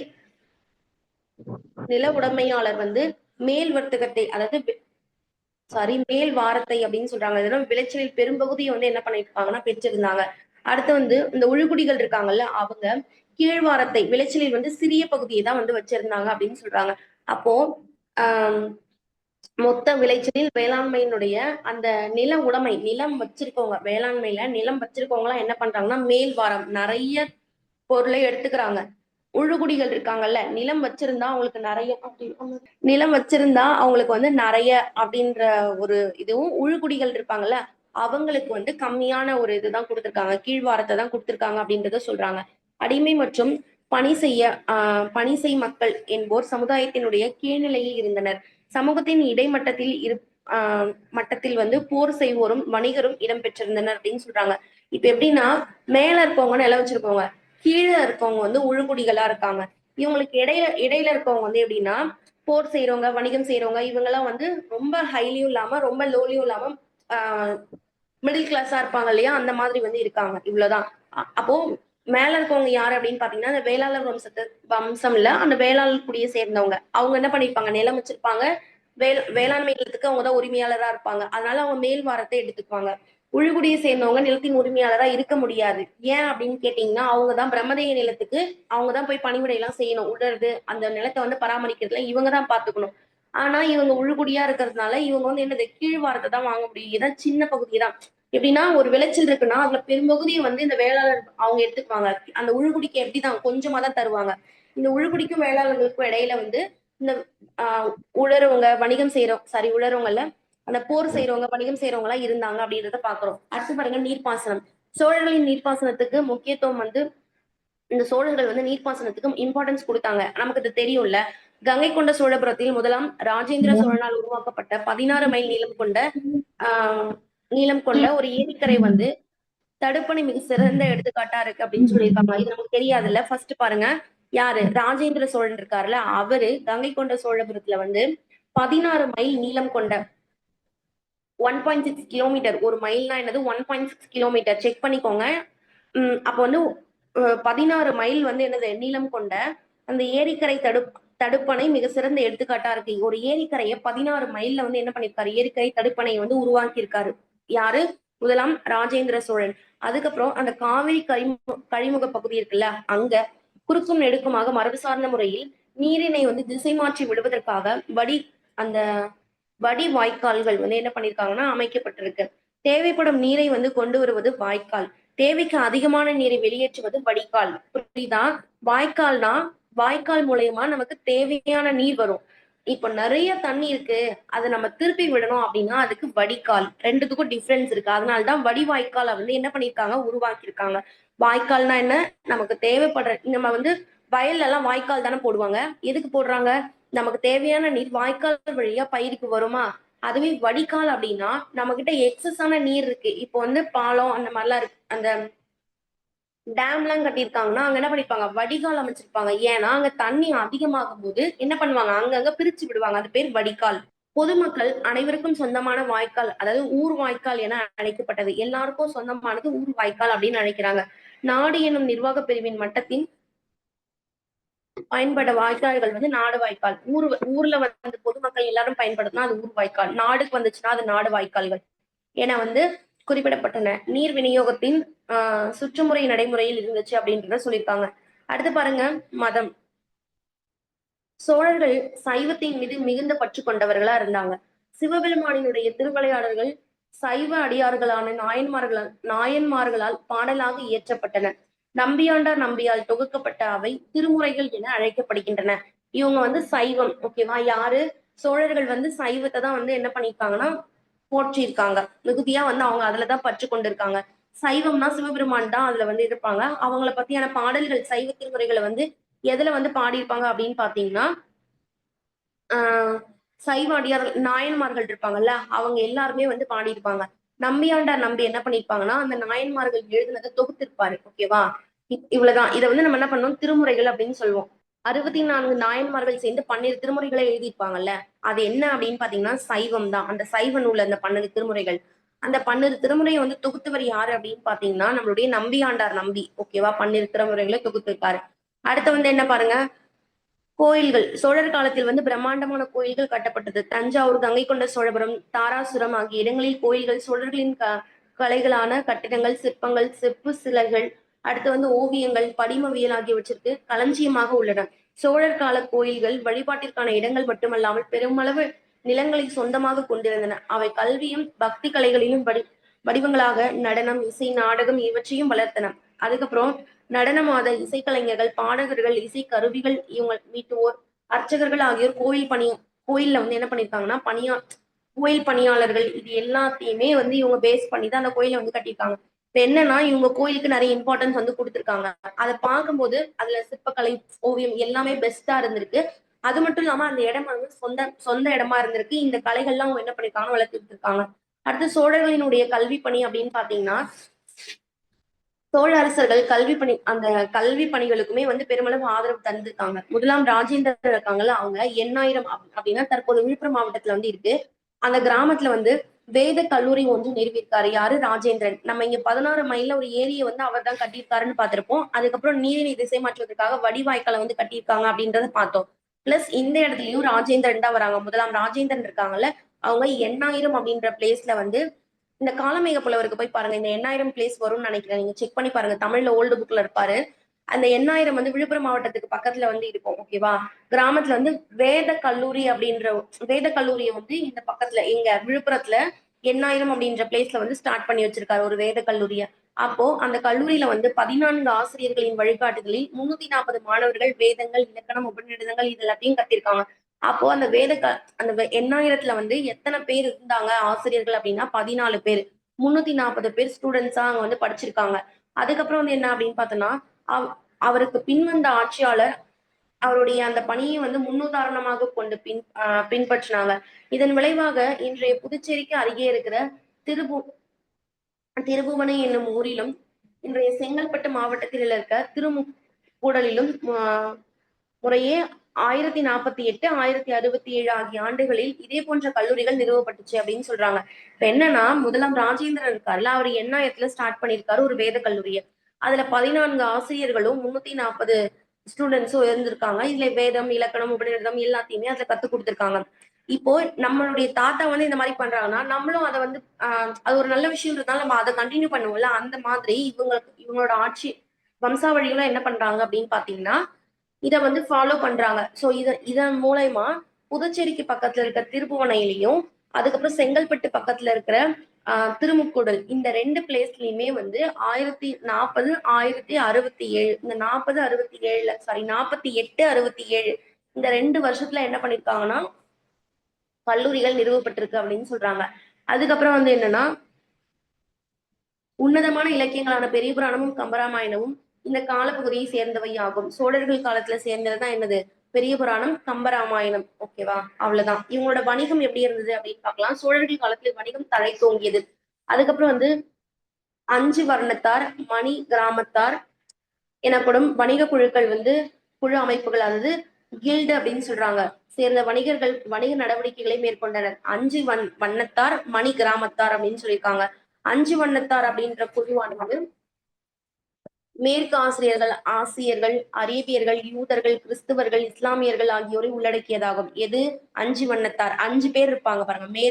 நில உடைமையாளர் வந்து மேல் வர்த்தகத்தை, அதாவது மேல் வாரத்தை அப்படின்னு சொல்றாங்க. இதெல்லாம் விளைச்சலில் பெரும்பகுதியை வந்து என்ன பண்ணிருப்பாங்கன்னா பெற்றிருந்தாங்க. அடுத்து வந்து இந்த உழுகுடிகள் இருக்காங்கல்ல, அவங்க கீழ்வாரத்தை விளைச்சலில் வந்து சிறிய பகுதியை தான் வந்து வச்சிருந்தாங்க அப்படின்னு சொல்றாங்க. அப்போ ஆஹ் மொத்த விளைச்சலில் வேளாண்மையினுடைய அந்த நில உடைமை, நிலம் வச்சிருக்கவங்க, வேளாண்மையில நிலம் வச்சிருக்கவங்க எல்லாம் என்ன பண்றாங்கன்னா மேல் வாரம் நிறைய பொருளை எடுத்துக்கிறாங்க. உழுகுடிகள் இருக்காங்கல்ல, நிலம் வச்சிருந்தா அவங்களுக்கு நிறைய நிலம் வச்சிருந்தா அவங்களுக்கு வந்து நிறைய அப்படின்ற ஒரு இதுவும், உழுகுடிகள் இருப்பாங்கல்ல அவங்களுக்கு வந்து கம்மியான ஒரு இதுதான் கொடுத்திருக்காங்க, கீழ்வாரத்தை தான் கொடுத்திருக்காங்க அப்படின்றத சொல்றாங்க. அடிமை மற்றும் பணி செய் மக்கள் என்போர் சமுதாயத்தினுடைய கீழ்நிலையில் இருந்தனர். சமூகத்தின் இடைமட்டத்தில் மட்டத்தில் வந்து போர் செய்வோரும் வணிகரும் இடம்பெற்றிருந்தனர் அப்படின்னு சொல்றாங்க. இப்ப எப்படின்னா மேல இருக்கவங்க நிலம் வச்சிருக்கவங்க, கீழே இருக்கவங்க வந்து உழுங்குடிகளா இருக்காங்க. இவங்களுக்கு இடையில இருக்கவங்க வந்து எப்படின்னா போர் செய்யறவங்க, வணிகம் செய்யறவங்க, இவங்க எல்லாம் வந்து ரொம்ப ஹைலியும் இல்லாம ரொம்ப லோலியும் இல்லாம ஆஹ் மிடில் கிளாஸா இருப்பாங்க இல்லையா, அந்த மாதிரி வந்து இருக்காங்க. இவ்வளவுதான். அப்போ மேல இருக்கவங்க யாரு அப்படின்னு பாத்தீங்கன்னா அந்த வேளாளர் வம்சம் இல்ல, அந்த வேளாளர் குடியை சேர்ந்தவங்க. அவங்க என்ன பண்ணிருப்பாங்க, நிலம் வச்சிருப்பாங்க, வேளாண்மை நிலத்துக்கு அவங்கதான் உரிமையாளரா இருப்பாங்க. அதனால அவங்க மேல் வாரத்தை எடுத்துக்குவாங்க. உழுகுடியை சேர்ந்தவங்க நிலத்தின் உரிமையாளரா இருக்க முடியாது. ஏன் அப்படின்னு கேட்டீங்கன்னா அவங்கதான் பிரம்மதேய நிலத்துக்கு அவங்கதான் போய் பணிவிடை எல்லாம் செய்யணும். உழறது அந்த நிலத்தை வந்து பராமரிக்கிறதுல இவங்கதான் பாத்துக்கணும். ஆனா இவங்க உழுகுடியா இருக்கிறதுனால இவங்க வந்து என்னது கீழ்வாரத்தை தான் வாங்க முடியும். இதான் சின்ன பகுதி தான். எப்படின்னா ஒரு விளைச்சல் இருக்குன்னா அதுல பெரும்பகுதியை வந்து இந்த வேளாளர் அவங்க எடுத்துக்குவாங்க. அந்த உழுகுடிக்கு எப்படிதான் கொஞ்சமா தான் தருவாங்க. இந்த உழுகுடிக்கும் வேளாளர்களுக்கும் இடையில வந்து இந்த உழறவங்க வணிகம் செய்யறோம், உழறவங்கல்ல, அந்த போர் செய்யறவங்க வணிகம் செய்யறவங்க எல்லாம் இருந்தாங்க அப்படின்றத பாக்குறோம். அடுத்து பாருங்க நீர்ப்பாசனம். சோழர்களின் நீர்ப்பாசனத்துக்கு முக்கியத்துவம் வந்து இந்த சோழர்கள் வந்து நீர்ப்பாசனத்துக்கு இம்பார்ட்டன்ஸ் கொடுத்தாங்க. நமக்கு இது தெரியும்ல. கங்கை கொண்ட சோழபுரத்தில் முதலாம் ராஜேந்திர சோழனால் உருவாக்கப்பட்ட 16 மைல் நீளம் கொண்ட ஒரு ஏரிக்கரை வந்து தடுப்பணை மிக சிறந்த எடுத்துக்காட்டா இருக்கு அப்படின்னு சொல்லியிருக்காங்க. இது நமக்கு தெரியாதுல்ல. ஃபர்ஸ்ட் பாருங்க, யாரு ராஜேந்திர சோழன் இருக்காருல்ல, அவரு கங்கை கொண்ட சோழபுரத்துல வந்து 16 மைல் நீளம் கொண்ட 1.6 கிலோமீட்டர், ஒரு மைல்னா என்னது 1.6 கிலோமீட்டர் செக் பண்ணிக்கோங்க. அப்ப வந்து 16 மைல் வந்து என்னது நீளம் கொண்ட அந்த ஏரிக்கரை தடுப்பணை மிக சிறந்த எடுத்துக்காட்டா இருக்கு. ஒரு ஏரிக்கரையை 16 மைல்ல வந்து என்ன பண்ணிருக்காரு, ஏரிக்கரை தடுப்பணை வந்து உருவாக்கி இருக்காரு. யாரு? முதலாம் ராஜேந்திர சோழன். அதுக்கப்புறம் அந்த காவிரி கழிமுக பகுதி இருக்குல்ல, அங்க குறுக்கும் நெடுக்குமாக மரபு சார்ந்த முறையில் நீரினை வந்து திசை மாற்றி விடுவதற்காக அந்த வடி வாய்க்கால்கள் வந்து என்ன பண்ணிருக்காங்கன்னா அமைக்கப்பட்டிருக்கு. தேவைப்படும் நீரை வந்து கொண்டு வருவது வாய்க்கால். தேவைக்கு அதிகமான நீரை வெளியேற்றுவது வடிகால். புரியுதா? வாய்க்கால்னா வாய்க்கால் மூலயமா நமக்கு தேவையான நீர் வரும். இப்ப நிறைய தண்ணி இருக்கு, அதை நம்ம திருப்பி விடணும் அப்படின்னா அதுக்கு வடிகால். ரெண்டுத்துக்கும் டிஃபரன்ஸ் இருக்கு. அதனாலதான் வடிவாய்க்கால வந்து என்ன பண்ணிருக்காங்க, உருவாக்கியிருக்காங்க. வாய்க்கால்னா என்ன, நமக்கு தேவைப்படுற, நம்ம வந்து வயல்ல எல்லாம் வாய்க்கால் தானே போடுவாங்க. எதுக்கு போடுறாங்க, நமக்கு தேவையான நீர் வாய்க்கால் வழியா பயிருக்கு வருமா. அதுவே வடிகால் அப்படின்னா நம்ம கிட்ட எக்ஸஸான நீர் இருக்கு. இப்போ வந்து பாலம் அந்த மாதிரிலாம் இருக்கு, அந்த டேம் எல்லாம் கட்டியிருக்காங்கன்னா அங்க என்ன பண்ணிருப்பாங்க, வடிகால் அமைச்சிருப்பாங்க. ஏன்னா அங்க தண்ணி அதிகமாகும் போது என்ன பண்ணுவாங்க, அங்கங்க பிரிச்சு விடுவாங்க. அது பேர் வடிகால். பொதுமக்கள் அனைவருக்கும் சொந்தமான வாய்க்கால், அதாவது ஊர் வாய்க்கால் என அழைக்கப்பட்டது. எல்லாருக்கும் சொந்தமானது ஊர் வாய்க்கால் அப்படின்னு அழைக்கிறாங்க. நாடு எனும் நிர்வாக பிரிவின் மட்டத்தின் பயன்பட வாய்க்கால்கள் வந்து நாடு வாய்க்கால். ஊர்ல வந்து பொதுமக்கள் எல்லாரும் பயன்படுத்தினா அது ஊர் வாய்க்கால். நாடுக்கு வந்துச்சுன்னா அது நாடு வாய்க்கால்கள் என வந்து குறிப்பிடப்பட்டன. நீர் விநியோகத்தின் சுற்றுமுறை நடைமுறையில் இருந்துச்சு அப்படின்றத சொல்லியிருக்காங்க. அடுத்து பாருங்க, மதம். சோழர்கள் சைவத்தின் மீது மிகுந்த பற்று கொண்டவர்களா இருந்தாங்க. சிவபெருமானினுடைய திருவிளையாடல்கள் சைவ அடியார்களான நாயன்மார்களால் பாடலாக இயற்றப்பட்டன. நம்பியாண்டார் நம்பியால் தொகுக்கப்பட்ட அவை திருமுறைகள் என அழைக்கப்படுகின்றன. இவங்க வந்து சைவம், ஓகேவா? யாரு? சோழர்கள் வந்து சைவத்தை தான் வந்து என்ன பண்ணிருக்காங்கன்னா போற்றிருக்காங்க. மிகுதியா வந்து அவங்க அதுலதான் பற்று கொண்டிருக்காங்க. சைவம்னா சிவபெருமான் தான் அதுல வந்து இருப்பாங்க. அவங்கள பத்தியான பாடல்கள், சைவ திருமுறைகளை வந்து எதுல வந்து பாடியிருப்பாங்க அப்படின்னு பாத்தீங்கன்னா, ஆஹ் சைவ அடியார்கள் நாயன்மார்கள் இருப்பாங்கல்ல, அவங்க எல்லாருமே வந்து பாடியிருப்பாங்க. நம்பியாண்டார் நம்பி என்ன பண்ணிருப்பாங்கன்னா அந்த நாயன்மார்கள் எழுதுனதை தொகுத்திருப்பாரு, ஓகேவா? இவ்வளவுதான். இதை வந்து நம்ம என்ன பண்ணோம், திருமுறைகள் அப்படின்னு சொல்லுவோம். 64 நாயன்மார்கள் சேர்ந்து 12 திருமுறைகளை எழுதியிருப்பாங்கல்ல, அது என்ன அப்படின்னு பாத்தீங்கன்னா சைவம் தான். அந்த சைவ நூல் அந்த 12 திருமுறைகள். அந்த 12 திருமுறையை வந்து தொகுத்தவர் யாரு அப்படின்னு பாத்தீங்கன்னா நம்மளுடைய நம்பியாண்டார் நம்பி, ஓகேவா? 12 திருமுறைகளை தொகுத்திருக்காரு. அடுத்து வந்து என்ன பாருங்க, கோயில்கள். சோழர் காலத்தில் வந்து பிரம்மாண்டமான கோயில்கள் கட்டப்பட்டது. தஞ்சாவூர், கங்கை கொண்ட சோழபுரம், தாராசுரம் ஆகிய இடங்களில் கோயில்கள் சோழர்களின் கலைகளான கட்டிடங்கள், சிற்பங்கள், செப்பு சிலைகள், அடுத்து வந்து ஓவியங்கள், படிமவியல் ஆகியவற்றிற்கு களஞ்சியமாக உள்ளன. சோழர் கால கோயில்கள் வழிபாட்டிற்கான இடங்கள் மட்டுமல்லாமல் பெருமளவு நிலங்களை சொந்தமாக கொண்டிருந்தன. அவை கல்வியும் பக்தி கலைகளிலும் வடிவங்களாக நடனம், இசை, நாடகம் இவற்றையும் வளர்த்தன. அதுக்கப்புறம் நடனமாத இசைக்கலைஞர்கள், பாடகர்கள், இசை கருவிகள் இவங்க மீட்டுவோர், அர்ச்சகர்கள் ஆகியோர் கோயில்ல வந்து என்ன பண்ணிருக்காங்கன்னா கோயில் பணியாளர்கள், இது எல்லாத்தையுமே வந்து இவங்க பேஸ் பண்ணி தான் அந்த கோயிலை வந்து கட்டியிருக்காங்க. இப்ப என்னன்னா இவங்க கோயிலுக்கு நிறைய இம்பார்ட்டன்ஸ் வந்து கொடுத்துருக்காங்க. அதை பார்க்கும்போது அதுல சிற்பக்கலை, ஓவியம் எல்லாமே பெஸ்டா இருந்திருக்கு. அது மட்டும் இல்லாம அந்த இடம் வந்து சொந்த இடமா இருந்திருக்கு. இந்த கலைகள்லாம் அவங்க என்ன பண்ணிருக்காங்க, வளர்த்துட்டு இருக்காங்க. அடுத்து சோழர்களினுடைய கல்வி பணி அப்படின்னு பாத்தீங்கன்னா, சோழ அரசர்கள் அந்த கல்வி பணிகளுக்குமே வந்து பெருமளவு ஆதரவு தந்திருக்காங்க. முதலாம் ராஜேந்திரன் இருக்காங்கல்ல, அவங்க 8000 அப்படின்னா தற்போது விழுப்புரம் மாவட்டத்துல வந்து இருக்கு. அந்த கிராமத்துல வந்து வேத கல்லூரி ஒன்று நிறுவியிருக்காரு. யாரு? ராஜேந்திரன். நம்ம இங்க 16 மைல்ல ஒரு ஏரியை வந்து அவர் தான் கட்டியிருக்காருன்னு பார்த்திருப்போம். அதுக்கப்புறம் நீரினை திசை மாற்றுவதற்காக வடிவாய்க்காலை வந்து கட்டியிருக்காங்க அப்படின்றத பார்த்தோம். பிளஸ் இந்த இடத்துலயும் ராஜேந்திரன் தான் வராங்க. முதலாம் ராஜேந்திரன் இருக்காங்கல்ல, அவங்க 8000 அப்படின்ற பிளேஸ்ல வந்து இந்த காலமேக புலவருக்கு போய் பாருங்க. இந்த 8000 பிளேஸ் வரும்னு நினைக்கிறேன். நீங்க செக் பண்ணி பாருங்க. தமிழ்ல ஓல்டு புக்ல இருப்பாரு. அந்த 8000 வந்து விழுப்புரம் மாவட்டத்துக்கு பக்கத்துல வந்து இருக்கும், ஓகேவா? கிராமத்துல வந்து வேத கல்லூரி அப்படின்ற வேத கல்லூரியை வந்து இந்த பக்கத்துல எங்க விழுப்புரத்துல 8000 அப்படின்ற பிளேஸ்ல வந்து ஸ்டார்ட் பண்ணி வச்சிருக்காரு ஒரு வேத கல்லூரிய. அப்போ அந்த கல்லூரியில வந்து 14 ஆசிரியர்களின் வழிகாட்டுதலில் 340 மாணவர்கள் வேதங்கள், இலக்கணம், உபநிடதங்கள் இது எல்லாத்தையும் கத்திருக்காங்க. அப்போ அந்த அந்த 8000த்துல வந்து எத்தனை பேர் இருந்தாங்க ஆசிரியர்கள் அப்படின்னா 14 பேர். 340 பேர் ஸ்டூடெண்ட்ஸா அங்க வந்து படிச்சிருக்காங்க. அதுக்கப்புறம் வந்து என்ன அப்படின்னு பார்த்தோம்னா, அவருக்கு பின் வந்த ஆட்சியாளர் அவருடைய அந்த பணியை வந்து முன்னுதாரணமாக கொண்டு பின்பற்றினாங்க. இதன் விளைவாக இன்றைய புதுச்சேரிக்கு அருகே இருக்கிற திருபுவனை என்னும் ஊரிலும், இன்றைய செங்கல்பட்டு மாவட்டத்தில் இருக்க திருமுக்கூடலிலும் முறையே 1048, 1067 ஆகிய ஆண்டுகளில் இதே போன்ற கல்லூரிகள் நிறுவப்பட்டுச்சு அப்படின்னு சொல்றாங்க. இப்ப என்னன்னா, முதலாம் ராஜேந்திரன் இருக்காருல்ல, அவர் 8000த்துல ஸ்டார்ட் பண்ணியிருக்காரு ஒரு வேத கல்லூரிய. அதுல 14 ஆசிரியர்களும் 340 ஸ்டூடெண்ட்ஸும் இருந்திருக்காங்க. இதுல வேதம், இலக்கணம், உபநிடதம் எல்லாத்தையுமே அதுல கத்து கொடுத்திருக்காங்க. இப்போ நம்மளுடைய தாத்தா வந்து இந்த மாதிரி பண்றாங்கன்னா நம்மளும் அதை வந்து அது ஒரு நல்ல விஷயம்ன்றதுனால நம்ம அதை கண்டினியூ பண்ணுவோம்ல. அந்த மாதிரி இவங்களோட ஆட்சி வம்சாவழிகளும் என்ன பண்றாங்க அப்படின்னு பாத்தீங்கன்னா இதை வந்து ஃபாலோ பண்றாங்க. சோ இதன் மூலயமா புதுச்சேரிக்கு பக்கத்துல இருக்க திருப்புவனையிலையும், அதுக்கப்புறம் செங்கல்பட்டு பக்கத்துல இருக்கிற திருமுக்கூடல் இந்த 2 பிளேஸ்லயுமே வந்து 1040 1067 இந்த 40 67 சாரி 48 67 இந்த 2 வருஷத்துல என்ன பண்ணிருக்காங்கன்னா கல்லூரிகள் நிறுவப்பட்டிருக்கு அப்படின்னு சொல்றாங்க. அதுக்கப்புறம் வந்து என்னன்னா உன்னதமான இலக்கியங்களான பெரிய புராணமும் கம்பராமாயணமும் இந்த காலப்பகுதியை சேர்ந்தவை ஆகும். சோழர்கள் காலத்துல சேர்ந்ததுதான் என்னது பெரிய புராணம் கம்பராமாயணம். ஓகேவா, அவ்வளவுதான். இவங்களோட வணிகம் எப்படி இருந்தது அப்படின்னு பார்க்கலாம். சோழர்கள் காலத்துல வணிகம் தலை தோங்கியது. அதுக்கப்புறம் வந்து 5 வர்ணத்தார் மணி கிராமத்தார் எனப்படும் வணிக குழுக்கள் வந்து குழு அமைப்புகள், அதாவது கில்டு அப்படின்னு சொல்றாங்க, சேர்ந்த வணிகர்கள் வணிக நடவடிக்கைகளை மேற்கொண்டனர். 5 வண்ணத்தார் மணி கிராமத்தார் அப்படின்னு சொல்லியிருக்காங்க. 5 வண்ணத்தார் அப்படின்ற குழுவானது மேற்கு ஆசியர்கள், அரேபியர்கள், யூதர்கள், கிறிஸ்துவர்கள், இஸ்லாமியர்கள் ஆகியோரை உள்ளடக்கியதாகும். எது 5 வண்ணத்தார்? 5 பேர் இருப்பாங்க பாருங்க.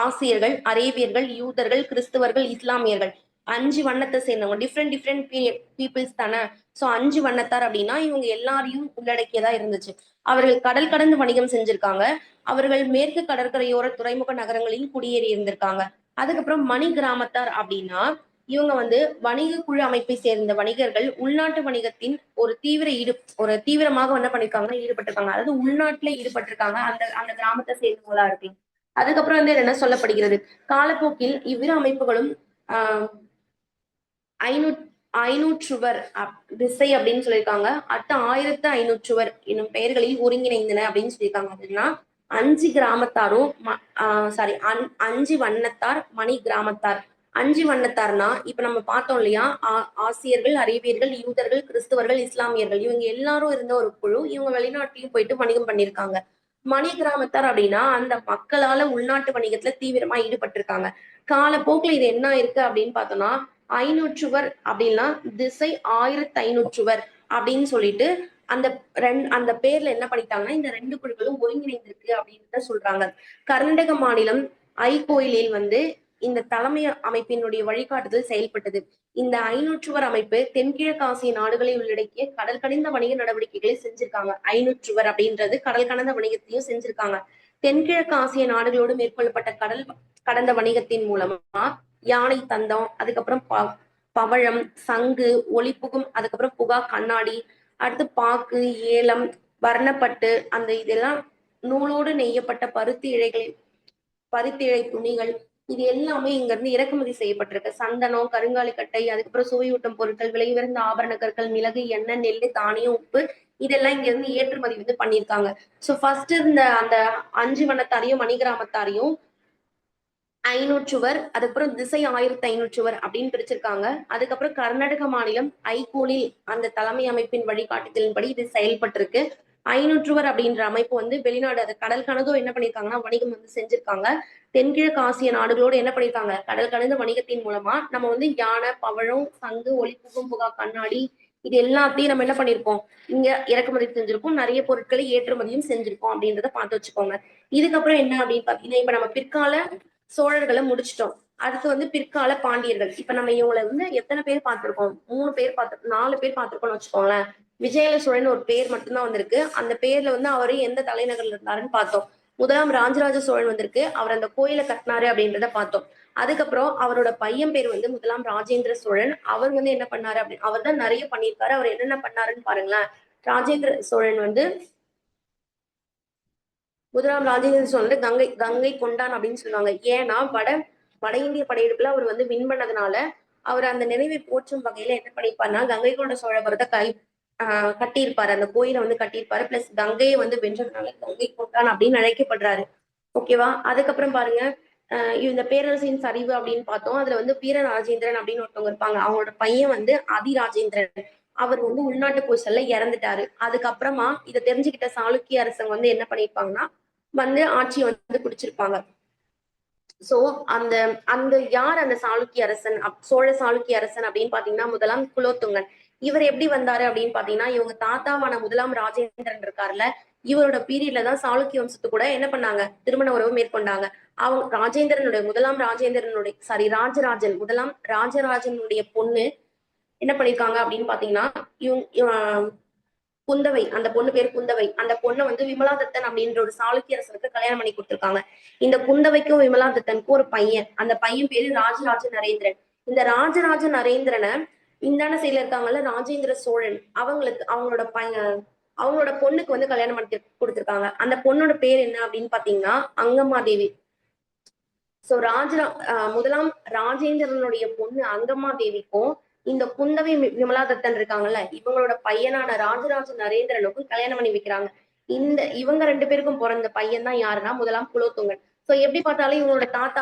ஆசியர்கள், அரேபியர்கள், யூதர்கள், கிறிஸ்துவர்கள், இஸ்லாமியர்கள். 5 வண்ணத்தை சேர்ந்தவங்க. டிஃப்ரெண்ட் பீப்புள்ஸ் தானே. சோ 5 வண்ணத்தார் அப்படின்னா இவங்க எல்லாரையும் உள்ளடக்கியதா இருந்துச்சு. அவர்கள் கடல் கடந்து வணிகம் செஞ்சிருக்காங்க. அவர்கள் மேற்கு கடற்கரையோர துறைமுக நகரங்களில் குடியேறி இருந்திருக்காங்க. அதுக்கப்புறம் மணி கிராமத்தார் அப்படின்னா இவங்க வந்து வணிக குழு அமைப்பை சேர்ந்த வணிகர்கள் உள்நாட்டு வணிகத்தின் ஒரு தீவிரமாக என்ன பண்ணிருக்காங்கன்னா ஈடுபட்டிருக்காங்க. அதாவது உள்நாட்டுல ஈடுபட்டிருக்காங்க. அந்த அந்த கிராமத்தை சேர்ந்தவங்களா இருக்கு. அதுக்கப்புறம் வந்து என்ன சொல்லப்படுகிறது, காலப்போக்கில் இவ்விரு அமைப்புகளும் ஆஹ் ஐநூற்றுவர் திசை அப்படின்னு சொல்லியிருக்காங்க. அடுத்த 1500 என்னும் பெயர்களில் ஒருங்கிணைந்தன அப்படின்னு சொல்லியிருக்காங்க. அப்படின்னா 5 கிராமத்தாரும் 5 வண்ணத்தார் மணி கிராமத்தார். 5 வண்ணத்தார்னா இப்ப நம்ம பார்த்தோம் இல்லையா, ஆசியர்கள், அரேபியர்கள், யூதர்கள், கிறிஸ்துவர்கள், இஸ்லாமியர்கள் இவங்க எல்லாரும் இருந்த ஒரு குழு. இவங்க வெளிநாட்டிலையும் போயிட்டு வணிகம் பண்ணியிருக்காங்க. மணி கிராமத்தார் அப்படின்னா அந்த மக்களால உள்நாட்டு வணிகத்துல தீவிரமா ஈடுபட்டிருக்காங்க. காலப்போக்குல இது என்ன இருக்கு அப்படின்னு பார்த்தோம்னா 500 அப்படின்னா திசை 1500 அப்படின்னு சொல்லிட்டு அந்த பேர்ல என்ன பண்ணிட்டாங்கன்னா இந்த 2 குழுக்களும் ஒருங்கிணைந்திருக்கு அப்படின்னு சொல்றாங்க. கர்நாடக மாநிலம் ஐகோயிலில் வந்து இந்த தலைமை அமைப்பினுடைய வழிகாட்டுதல் செயல்பட்டது. இந்த 500 அமைப்பு தென்கிழக்கு ஆசிய நாடுகளை உள்ளடக்கிய கடல் கடந்த வணிக நடவடிக்கைகளை செஞ்சிருக்காங்க. 500 அப்படின்றது கடல் கடந்த வணிகத்தையும் செஞ்சிருக்காங்க. தென்கிழக்கு ஆசிய நாடுகளோடு மேற்கொள்ளப்பட்ட கடல் கடந்த வணிகத்தின் மூலமா யானை தந்தம், அதுக்கப்புறம் பவழம், சங்கு, ஒளிப்புகும், அதுக்கப்புறம் புகா கண்ணாடி, அடுத்து பாக்கு, ஏலம், வர்ணப்பட்டு அந்த இதெல்லாம் நூலோடு நெய்யப்பட்ட பருத்தி இழை துணிகள் இது எல்லாமே இங்க இருந்து இறக்குமதி செய்யப்பட்டிருக்கு. சந்தனம், கருங்காலிக்கட்டை, அதுக்கப்புறம் சுவையூட்டும் பொருட்கள், விலையுயர்ந்த ஆபரண கற்கள், மிளகு, எண்ணெய், நெல், தானியம், உப்பு இதெல்லாம் இங்க இருந்து ஏற்றுமதி வந்து பண்ணியிருக்காங்க. சோ ஃபர்ஸ்ட் இருந்த அந்த 5 வண்ணத்தாரையும் மணி கிராமத்தாரையும் 500 அதுக்கப்புறம் திசை 1500 அப்படின்னு பிரிச்சிருக்காங்க. அதுக்கப்புறம் கர்நாடக மாநிலம் ஐகோலில் அந்த தலைமை அமைப்பின் வழிகாட்டுதலின்படி இது செயல்பட்டிருக்கு. 500 அப்படின்ற அமைப்பு வந்து வெளிநாடு அது கடல் கணதோ என்ன பண்ணிருக்காங்கன்னா வணிகம் வந்து செஞ்சிருக்காங்க. தென்கிழக்கு ஆசிய நாடுகளோடு என்ன பண்ணிருக்காங்க கடல் கடந்த வணிகத்தின் மூலமா நம்ம வந்து யானை, பவழம், சங்கு, ஒளிப்புகும், புகா கண்ணாடி இது எல்லாத்தையும் நம்ம என்ன பண்ணிருப்போம் இங்க இறக்குமதி செஞ்சிருக்கோம். நிறைய பொருட்களை ஏற்றுமதியும் செஞ்சிருக்கோம் அப்படின்றத பார்த்து வச்சுக்கோங்க. இதுக்கப்புறம் என்ன அப்படின்னு பாத்தீங்கன்னா இப்ப நம்ம பிற்கால சோழர்களை முடிச்சிட்டோம். அடுத்து வந்து பிற்கால பாண்டியர்கள். இப்ப நம்ம இவங்களை வந்து எத்தனை பேர் பார்த்திருக்கோம்? 3 பேர் 4 பேர் பார்த்திருக்கோம்னு வச்சுக்கோங்களேன். விஜயல சோழன் ஒரு பேர் மட்டும்தான் வந்திருக்கு. அந்த பேர்ல வந்து அவரு எந்த தலைநகர்ல இருந்தாருன்னு பார்த்தோம். முதலாம் ராஜராஜ சோழன் வந்திருக்கு. அவர் அந்த கோயிலை கட்டினாரு அப்படின்றத பார்த்தோம். அதுக்கப்புறம் அவரோட பையன் பேர் வந்து முதலாம் ராஜேந்திர சோழன். அவர் வந்து என்ன பண்ணாரு அப்படின்னு அவர் தான் நிறைய பண்ணியிருக்காரு. அவர் என்னென்ன பண்ணாருன்னு பாருங்களேன். ராஜேந்திர சோழன் வந்து முதலாம் ராஜேந்திர சோழன் கங்கை கொண்டான் அப்படின்னு சொல்லுவாங்க. ஏன்னா வட இந்திய படையெடுப்புல அவர் வந்து வின் பண்ணதுனால அவர் அந்த நினைவை போற்றும் வகையில என்ன பண்ணிருப்பாருன்னா கங்கை கொண்ட சோழபுரத்தை கட்டியிருப்பாரு. அந்த கோயிலை வந்து கட்டியிருப்பாரு. பிளஸ் கங்கையை வந்து வென்றதுனால கங்கை கொண்டான் அப்படின்னு அழைக்கப்படுறாரு. ஓகேவா. அதுக்கப்புறம் பாருங்க இந்த பேரரசின் சரிவு அப்படின்னு பார்த்தோம். அதுல வந்து வீரராஜேந்திரன் அப்படின்னு ஒருத்தவங்க இருப்பாங்க. அவங்களோட பையன் வந்து அதிராஜேந்திரன். அவர் வந்து உள்நாட்டு பூசல்ல இறந்துட்டாரு. அதுக்கப்புறமா இதை தெரிஞ்சுக்கிட்ட சாளுக்கிய அரசங்க வந்து என்ன பண்ணிருப்பாங்கன்னா வந்து ஆட்சியை வந்து பிடிச்சிருப்பாங்க. சோ அந்த அந்த யார் அந்த சாளுக்கிய அரசன் சோழ சாளுக்கிய அரசன் அப்படின்னு பாத்தீங்கன்னா முதலாம் குலோத்துங்கன். இவர் எப்படி வந்தாரு அப்படின்னு பாத்தீங்கன்னா இவங்க தாத்தாவான முதலாம் ராஜேந்திரன் இருக்காருல்ல இவரோட பீரியட்ல தான் சாளுக்கிய வம்சத்து கூட என்ன பண்ணாங்க திருமண உறவு மேற்கொண்டாங்க. அவங்க முதலாம் ராஜராஜன் முதலாம் ராஜராஜனுடைய பொண்ணு என்ன பண்ணிருக்காங்க அப்படின்னு பாத்தீங்கன்னா இவங்க குந்தவை, அந்த பொண்ணு பேரு குந்தவை. அந்த பொண்ண வந்து விமலாதத்தன் அப்படின்ற ஒரு சாளுக்கிய அரசருக்கு கல்யாணம் பண்ணி குடுத்துருக்காங்க. இந்த குந்தவைக்கும் விமலாதத்தனுக்கும் ஒரு பையன். அந்த பையன் பேரு ராஜராஜ நரேந்திரன். இந்த ராஜராஜ நரேந்திரனை இந்தான சைடுல இருக்காங்கல்ல ராஜேந்திர சோழன், அவங்களுக்கு அவங்களோட பொண்ணுக்கு வந்து கல்யாணம் பண்ணி கொடுத்திருக்காங்க. அந்த பொண்ணோட பேர் என்ன அப்படின்னு பாத்தீங்கன்னா அங்கம்மாதேவி. சோ முதலாம் ராஜேந்திரனுடைய பொண்ணு அங்கம்மா தேவிக்கும் இந்த குந்தவை விமலாதத்தன் இருக்காங்கல்ல இவங்களோட பையனான ராஜராஜ நரேந்திரனுக்கும் கல்யாணம் பண்ணி வைக்கிறாங்க. இவங்க 2 பேருக்கும் பிறந்த பையன் தான் யாருன்னா முதலாம் குலோத்துங்கன். சோ எப்படி பார்த்தாலும் இவங்களோட தாத்தா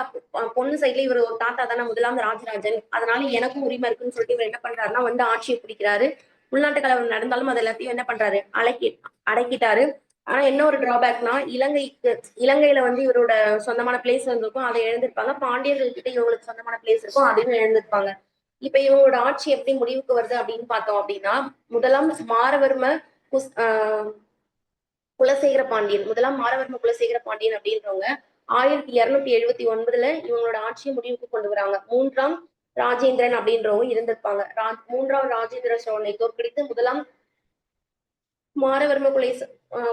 பொண்ணு சைட்ல இவர் ஒரு தாத்தா தானே முதலாம் ராஜராஜன், அதனால எனக்கும் உரிமை இருக்குன்னு சொல்லிட்டு இவர் என்ன பண்றாருன்னா வந்து ஆட்சியை பிடிக்கிறாரு. உள்நாட்டு கலவரம் நடந்தாலும் அது எல்லாத்தையும் என்ன பண்றாரு அடக்கிட்டாரு. ஆனா என்ன ஒரு டிராபேக்னா இலங்கையில வந்து இவரோட சொந்தமான பிளேஸ் இருந்திருக்கும், அதை இழந்திருப்பாங்க. பாண்டியர்கள் கிட்ட இவங்களுக்கு சொந்தமான பிளேஸ் இருக்கும், அதையும் இழந்திருப்பாங்க. இப்ப இவங்களோட ஆட்சி எப்படி முடிவுக்கு வருது அப்படின்னு பார்த்தோம் அப்படின்னா முதலாம் மாரவர்ம குலசேகர பாண்டியன் அப்படின்றவங்க 1279 இவங்களோட ஆட்சியை முடிவுக்கு கொண்டு வராங்க. 3ஆம் ராஜேந்திரன் அப்படின்றவங்க இருந்திருப்பாங்க. 3ஆம் ராஜேந்திர சோழனை தோற்கடித்து முதலாம் மாரவர்ம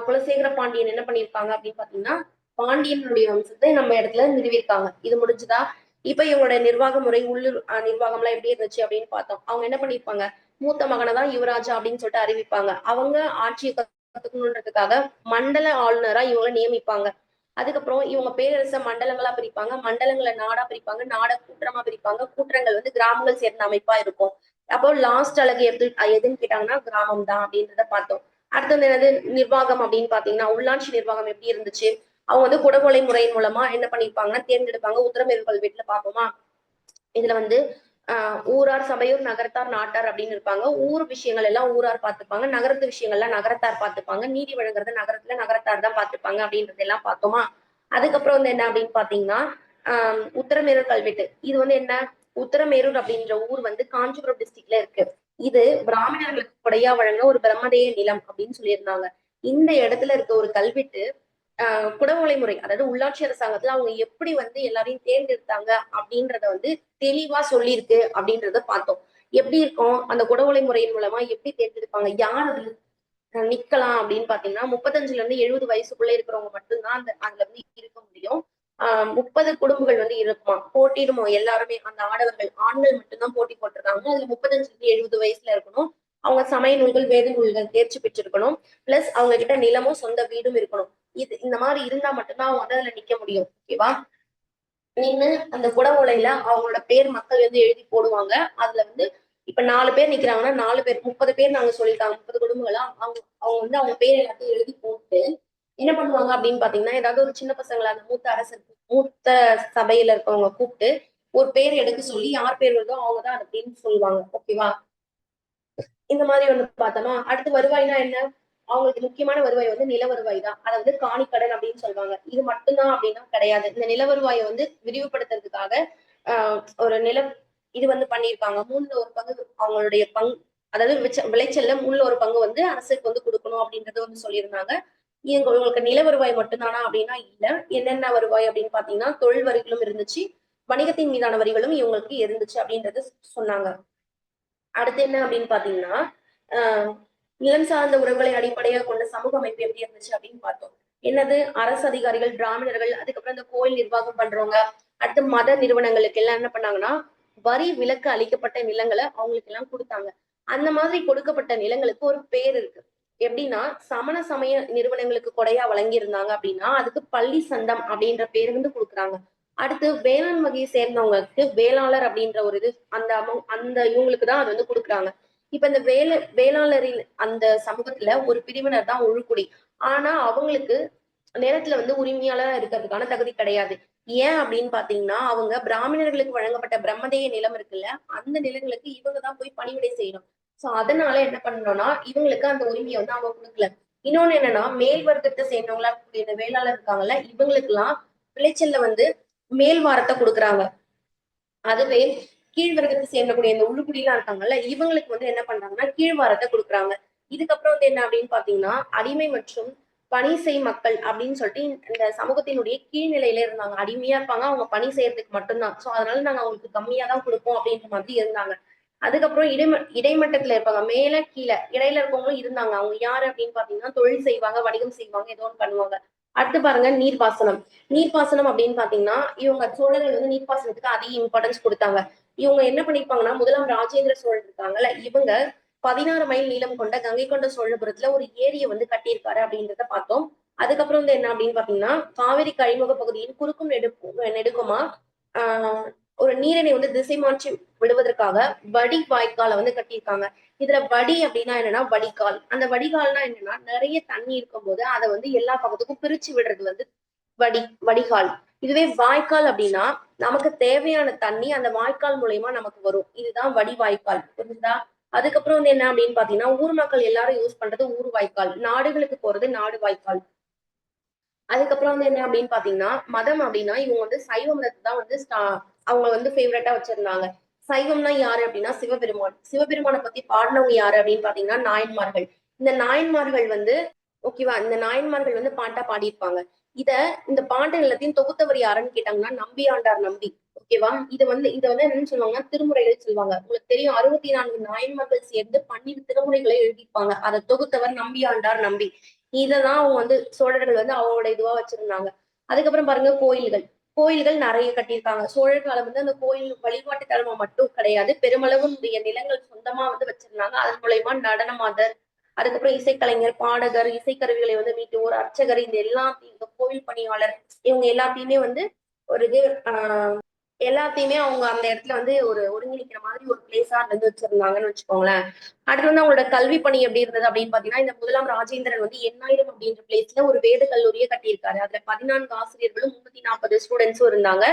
குலசேகர பாண்டியன் என்ன பண்ணிருப்பாங்க அப்படின்னு பாத்தீங்கன்னா பாண்டியனுடைய வம்சத்தை நம்ம இடத்துல நிறுவிருக்காங்க. இது முடிஞ்சுதா? இப்ப இவங்களோட நிர்வாக முறை உள்ளூர் நிர்வாகம் எல்லாம் எப்படி இருந்துச்சு அப்படின்னு பார்த்தோம். அவங்க என்ன பண்ணிருப்பாங்க, மூத்த மகனை தான் யுவராஜா அப்படின்னு சொல்லிட்டு அறிவிப்பாங்க. அவங்க ஆட்சியை கத்துக்கணுன்றதுக்காக மண்டல ஆளுநரா இவங்களை நியமிப்பாங்க. அதுக்கப்புறம் இவங்க பேரரச மண்டலங்களா பிரிப்பாங்க, மண்டலங்களை நாடா பிரிப்பாங்க, நாட கூற்றமா பிரிப்பாங்க, கூற்றங்கள் வந்து கிராமங்கள் சேர்ந்த அமைப்பா இருக்கும். அப்போ லாஸ்ட் அழகு எதுன்னு கேட்டாங்கன்னா கிராமம் தான் அப்படின்றத பார்த்தோம். அடுத்தது என்னது நிர்வாகம் அப்படின்னு பாத்தீங்கன்னா உள்ளாட்சி நிர்வாகம் எப்படி இருந்துச்சு. அவங்க வந்து குடவோலை முறையின் மூலமா என்ன பண்ணிருப்பாங்கன்னா தேர்ந்தெடுப்பாங்க. உத்தரமேரூர் கல்வெட்டுல பார்ப்போமா, இதுல வந்து ஊரார் சபையூர் நகரத்தார் நாட்டார் அப்படின்னு இருப்பாங்க. ஊர் விஷயங்கள் எல்லாம் ஊரார் பார்த்துப்பாங்க, நகரத்து விஷயங்கள்லாம் நகரத்தார் பார்த்துப்பாங்க, நீதி வழங்குறது நகரத்தார் தான் பார்த்துப்பாங்க அப்படின்றது எல்லாம் பார்த்தோமா. அதுக்கப்புறம் வந்து என்ன அப்படின்னு பாத்தீங்கன்னா உத்தரமேரூர் கல்வெட்டு. இது வந்து என்ன, உத்தரமேரூர் அப்படின்ற ஊர் வந்து காஞ்சிபுரம் டிஸ்ட்ரிக்ட்ல இருக்கு. இது பிராமணர்களுக்கு கொடையா வழங்க ஒரு பிரம்மதேய நிலம் அப்படின்னு சொல்லியிருந்தாங்க. இந்த இடத்துல இருக்க ஒரு கல்வெட்டு குடவோலை முறை, அதாவது உள்ளாட்சி அரசாங்கத்துல அவங்க எப்படி வந்து எல்லாரையும் தேர்ந்தெடுத்தாங்க அப்படின்றத வந்து தெளிவா சொல்லியிருக்கு அப்படின்றத பார்த்தோம். எப்படி இருக்கும் அந்த குடவோலை முறையின் மூலமா எப்படி தேர்ந்தெடுப்பாங்க, யார் அதுல நிக்கலாம் அப்படின்னு பாத்தீங்கன்னா 35 to 70 வயசுக்குள்ள இருக்கிறவங்க மட்டும்தான் அதுல வந்து இருக்க முடியும். 30 குடும்பங்கள் வந்து இருக்குமா, போட்டியிடுமோ எல்லாருமே அந்த ஆண்கள் மட்டும்தான் போட்டி போட்டிருக்காங்க. அதுல 35 to 70 வயசுல இருக்கணும். அவங்க சமய நூல்கள் வேத நூல்கள் தேர்ச்சி பெற்றிருக்கணும். பிளஸ் அவங்க கிட்ட நிலமும் சொந்த வீடும் இருக்கணும். இந்த மாதிரி இருந்தா மட்டும்தான் அவங்க வந்து அதுல நிக்க முடியும். ஓகேவா? நின்று அந்த குடவோலையில அவங்களோட பேர் மக்கள் வந்து எழுதி போடுவாங்க. அதுல வந்து இப்ப 4 பேர் நிக்கிறாங்கன்னா 4 பேர் 30 பேர் நாங்க சொல்லியிருக்காங்க, 30 குடும்பங்களா அவங்க அவங்க வந்து அவங்க பேர் எல்லாத்தையும் எழுதி போட்டு என்ன பண்ணுவாங்க அப்படின்னு பாத்தீங்கன்னா ஏதாவது ஒரு சின்ன பசங்களை அந்த மூத்த சபையில இருக்கவங்க கூப்பிட்டு ஒரு பேர் எடுக்க சொல்லி யார் பேர் வருதோ அவங்கதான் அப்படின்னு சொல்லுவாங்க. ஓகேவா? இந்த மாதிரி ஒண்ணு பார்த்தோமா. அடுத்து வருவாய்னா என்ன, அவங்களுக்கு முக்கியமான வருவாய் வந்து நில வருவாய் தான். அதை வந்து காணிக்கடன் அப்படின்னு சொல்லுவாங்க. இது மட்டும்தான் அப்படின்னா கிடையாது. இந்த நில வருவாயை வந்து விரிவுபடுத்துறதுக்காக ஒரு இது வந்து பண்ணியிருக்காங்க. 1/3 அவங்களுடைய அதாவது விளைச்சல்ல 1/3 வந்து அரசுக்கு வந்து கொடுக்கணும் அப்படின்றத வந்து சொல்லியிருந்தாங்க. உங்களுக்கு நில வருவாய் மட்டும்தானா அப்படின்னா இல்ல. என்னென்ன வருவாய் அப்படின்னு பாத்தீங்கன்னா தொழில் வரிகளும் இருந்துச்சு, வணிகத்தின் மீதான வரிகளும் இவங்களுக்கு இருந்துச்சு அப்படின்றது சொன்னாங்க. அடுத்து என்ன அப்படின்னு பாத்தீங்கன்னா நிலம் சார்ந்த உறவுகளை அடிப்படையாக கொண்ட சமூக அமைப்பு எப்படி இருந்துச்சு அப்படின்னு பார்த்தோம். என்னது, அரசு அதிகாரிகள், பிராமணர்கள், அதுக்கப்புறம் இந்த கோயில் நிர்வாகம் பண்றவங்க, அடுத்து மத நிறுவனங்களுக்கு எல்லாம் என்ன பண்ணாங்கன்னா வரி விலக்கு அளிக்கப்பட்ட நிலங்களை அவங்களுக்கு எல்லாம் கொடுத்தாங்க. அந்த மாதிரி கொடுக்கப்பட்ட நிலங்களுக்கு ஒரு பேர் இருக்கு. எப்படின்னா சமண சமய நிறுவனங்களுக்கு கொடையா வழங்கி இருந்தாங்க அப்படின்னா அதுக்கு பள்ளி சந்தம் அப்படின்ற பேர் வந்து கொடுக்குறாங்க. அடுத்து வேளாண் வகையை சேர்ந்தவங்களுக்கு வேளாளர் அப்படின்ற ஒரு இது அந்த இவங்களுக்கு தான் அது வந்து கொடுக்குறாங்க. இப்ப இந்த வேளாளரின் அந்த சமூகத்துல ஒரு பிரிவினர் தான் ஒழுக்குடி. ஆனா அவங்களுக்கு நிலத்துல வந்து உரிமையாளரா இருக்கிறதுக்கான தகுதி கிடையாது. ஏன் அப்படின்னு பாத்தீங்கன்னா அவங்க பிராமணர்களுக்கு வழங்கப்பட்ட பிரம்மதேய நிலம் இருக்குல்ல, அந்த நிலங்களுக்கு இவங்கதான் போய் பணிவிடை செய்யணும். சோ அதனால என்ன பண்ணணும்னா இவங்களுக்கு அந்த உரிமையை வந்து அவங்க கொடுக்கல. இன்னொன்னு என்னன்னா மேல் வர்க்கத்தை சேர்ந்தவங்களா இந்த வேளாளர் இருக்காங்கல்ல, இவங்களுக்கு எல்லாம் விளைச்சல்ல வந்து மேல் வாரத்தை கொடுக்குறாங்க. அதுவே கீழ்வர்க்கத்தை சேர்ந்தக்கூடிய இந்த உள்ளுக்குடியெல்லாம் இருக்காங்கல்ல, இவங்களுக்கு வந்து என்ன பண்றாங்கன்னா கீழ்வாரத்தை கொடுக்குறாங்க. இதுக்கப்புறம் வந்து என்ன அப்படின்னு பாத்தீங்கன்னா அடிமை மற்றும் பணி செய் மக்கள் அப்படின்னு சொல்லிட்டு இந்த சமூகத்தினுடைய கீழ்நிலையில இருந்தாங்க. அடிமையா இருப்பாங்க, அவங்க பணி செய்யறதுக்கு மட்டும்தான். சோ அதனால நாங்க அவங்களுக்கு கம்மியா தான் கொடுப்போம் அப்படின்ற மாதிரி இருந்தாங்க. அதுக்கப்புறம் இடைமட்டத்துல இருப்பாங்க, மேல கீழே இடையில இருக்கவங்களும் இருந்தாங்க. அவங்க யாரு அப்படின்னு பாத்தீங்கன்னா தொழில் செய்வாங்க, வணிகம் செய்வாங்க, ஏதோ ஒன்று பண்ணுவாங்க. அடுத்து பாருங்க நீர்ப்பாசனம். நீர்ப்பாசனம் அப்படின்னு பாத்தீங்கன்னா இவங்க சோழர்கள் வந்து நீர்ப்பாசனத்துக்கு அதிக இம்பார்ட்டன்ஸ் கொடுத்தாங்க. இவங்க என்ன பண்ணிருப்பாங்கன்னா முதலாம் ராஜேந்திர சோழன் இருக்காங்கல்ல, இவங்க 16 மைல் நீளம் கொண்ட கங்கை கொண்ட சோழபுரத்துல ஒரு ஏரியை வந்து கட்டியிருக்காரு அப்படின்றத பார்த்தோம். அதுக்கப்புறம் வந்து என்ன அப்படின்னு பாத்தீங்கன்னா காவிரி கழிமுக பகுதியின் குறுக்கும் நெடுக்குமா ஆஹ் ஒரு நீரினை வந்து திசை மாற்றி விடுவதற்காக வடி வாய்க்காலை வந்து கட்டியிருக்காங்க. இதுல வடி அப்படின்னா என்னன்னா வடிகால். அந்த வடிகால்னா என்னன்னா நிறைய தண்ணி இருக்கும் போது அதை வந்து எல்லா பக்கத்துக்கும் பிரிச்சு விடுறது வந்து வடிகால். இதுவே வாய்க்கால் அப்படின்னா நமக்கு தேவையான தண்ணி அந்த வாய்க்கால் மூலயமா நமக்கு வரும். இதுதான் வடி வாய்க்கால், புரிஞ்சுதா? அதுக்கப்புறம் வந்து என்ன அப்படின்னு பாத்தீங்கன்னா ஊர் மக்கள் எல்லாரும் யூஸ் பண்றது ஊர் வாய்க்கால், நாடுகளுக்கு போறது நாடு வாய்க்கால். அதுக்கப்புறம் வந்து என்ன அப்படின்னு பாத்தீங்கன்னா மதம் அப்படின்னா இவங்க வந்து சைவ மதத்தை தான் வந்து அவங்க வந்து ஃபேவரட்டா வச்சிருந்தாங்க. சைவம்னா யாரு அப்படின்னா சிவபெருமான். சிவபெருமானை பத்தி பாடினவங்க யாரு அப்படின்னு பாத்தீங்கன்னா நாயன்மார்கள். இந்த நாயன்மார்கள் வந்து ஓகேவா, இந்த நாயன்மார்கள் வந்து பாட்டா பாடியிருப்பாங்க. இத இந்த பாட்டு எல்லாத்தையும் தொகுத்தவர் யாருன்னு கேட்டாங்கன்னா நம்பி ஆண்டார் நம்பி. ஓகேவா, இதை வந்து என்னன்னு சொல்லுவாங்கன்னா திருமுறைகள் சொல்லுவாங்க. உங்களுக்கு தெரியும் 64 நாயன்மார்கள் சேர்ந்து 12 திருமுறைகளை எழுதியிருப்பாங்க. அதை தொகுத்தவர் நம்பி ஆண்டார் நம்பி. இததான் அவங்க வந்து சோழர்கள் வந்து அவங்களோட இதுவா வச்சிருந்தாங்க. அதுக்கப்புறம் பாருங்க கோயில்கள். கோயில்கள் நிறைய கட்டியிருக்காங்க. சோழர் காலம் வந்து அந்த கோயில் வழிபாட்டு தலமா மட்டும் கிடையாது, பெருமளவு நிலங்கள் சொந்தமா வந்து வச்சிருந்தாங்க. அதன் மூலயமா நடனமாதர், அதுக்கப்புறம் இசைக்கலைஞர், பாடகர், இசைக்கருவிகளை வந்து மீட்டு ஒரு அர்ச்சகர், இந்த எல்லாத்தையும் இந்த கோவில் பணியாளர், இவங்க எல்லாத்தையுமே வந்து ஒரு இது எல்லாத்தையுமே அவங்க அந்த இடத்துல வந்து ஒரு ஒருங்கிணைக்கிற மாதிரி ஒரு பிளேஸா இருந்து வச்சிருந்தாங்கன்னு வச்சுக்கோங்களேன். அடுத்து வந்து அவங்களோட கல்வி பணி எப்படி இருந்தது அப்படின்னு பாத்தீங்கன்னா இந்த முதலாம் ராஜேந்திரன் வந்து எண்ணாயிரம் அப்படின்ற பிளேஸ்ல ஒரு வேத கல்லூரியை கட்டியிருக்காரு. அதுல 14 ஆசிரியர்களும் 340 ஸ்டூடெண்ட்ஸும் இருந்தாங்க.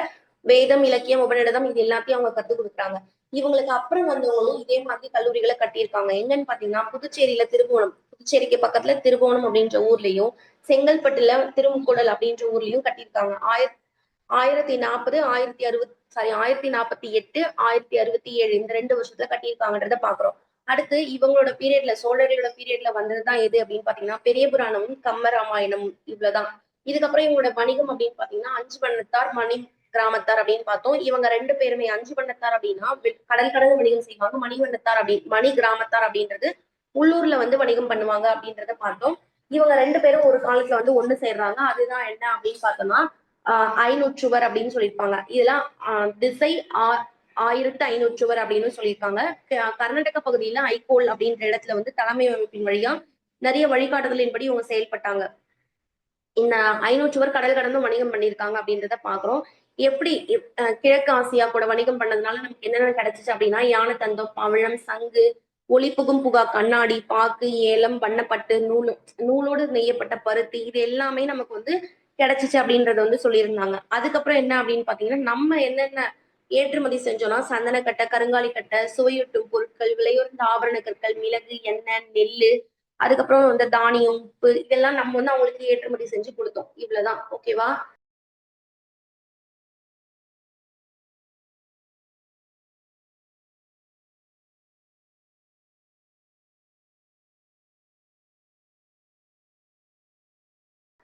வேதம், இலக்கியம், உபநிடதம் இது எல்லாத்தையும் அவங்க கத்துக் கொடுக்குறாங்க. இவங்களுக்கு அப்புறம் வந்தவங்களும் இதே மாதிரி கல்லூரிகளை கட்டியிருக்காங்க. என்னன்னு பாத்தீங்கன்னா புதுச்சேரியில திருபுவனம், புதுச்சேரிக்கு பக்கத்துல திருபுவனம் அப்படின்ற ஊர்லயும், செங்கல்பட்டுல திருமுக்கூடல் அப்படின்ற ஊர்லயும் கட்டியிருக்காங்க. 1040 1048 1067 இந்த 2 வருஷத்துல கட்டியிருக்காங்கன்றத பாக்குறோம். அடுத்து இவங்களோட பீரியட்ல சோழர்களோட பீரியட்ல வந்ததுதான் எது அப்படின்னு பாத்தீங்கன்னா பெரிய புராணமும் கம்பராமாயணமும் இவ்வளவுதான். இதுக்கப்புறம் இவங்களோட வணிகம் அப்படின்னு பாத்தீங்கன்னா அஞ்சு வண்ணத்தார் மணி கிராமத்தார் அப்படின்னு பார்த்தோம். இவங்க 2 பேருமே அஞ்சு வண்ணத்தார் அப்படின்னா கடல் கடந்து வணிகம் செய்வாங்க. மணிவண்ணத்தார் மணி கிராமத்தார் அப்படின்றது உள்ளூர்ல வந்து வணிகம் பண்ணுவாங்க அப்படின்றத பார்த்தோம். இவங்க 2 பேரும் ஒரு காலத்துல வந்து ஒண்ணு சேர்றாங்க. அதுதான் என்ன அப்படின்னு பார்த்தோம்னா ஐநூற்றுவர் அப்படின்னு சொல்லியிருப்பாங்க. இதெல்லாம் திசை 1500 அப்படின்னு சொல்லியிருக்காங்க. கர்நாடக பகுதியில ஐகோல் அப்படின்ற இடத்துல வந்து தலைமை அமைப்பின் வழியா நிறைய வழிகாட்டுதலின்படி இவங்க செயல்பட்டாங்க. இந்த 500 கடல் கடந்தும் வணிகம் பண்ணியிருக்காங்க அப்படின்றத பாக்குறோம். எப்படி கிழக்கு ஆசியா கூட வணிகம் பண்ணதுனால நமக்கு என்னென்ன கிடைச்சிச்சு அப்படின்னா யானை தந்தம், பவழம், சங்கு, ஒளிப்புகும் புகா கண்ணாடி, பாக்கு, ஏலம், வண்ணப்பட்டு, நூலோடு நெய்யப்பட்ட பருத்தி, இது எல்லாமே நமக்கு வந்து கிடைச்சிச்சு அப்படின்றத வந்து சொல்லியிருந்தாங்க. அதுக்கப்புறம் என்ன அப்படின்னு பாத்தீங்கன்னா நம்ம என்னென்ன ஏற்றுமதி செஞ்சோம்னா சந்தனக்கட்டை, கருங்காலி கட்டை, சுவையூட்டும் பொருட்கள், விலையுறந்த ஆபரண கற்கள், மிளகு, எண்ணெய், நெல்லு, அதுக்கப்புறம் இந்த தானியம், உப்பு இதெல்லாம் நம்ம வந்து அவங்களுக்கு ஏற்றுமதி செஞ்சு கொடுத்தோம். இவ்வளவுதான். ஓகேவா?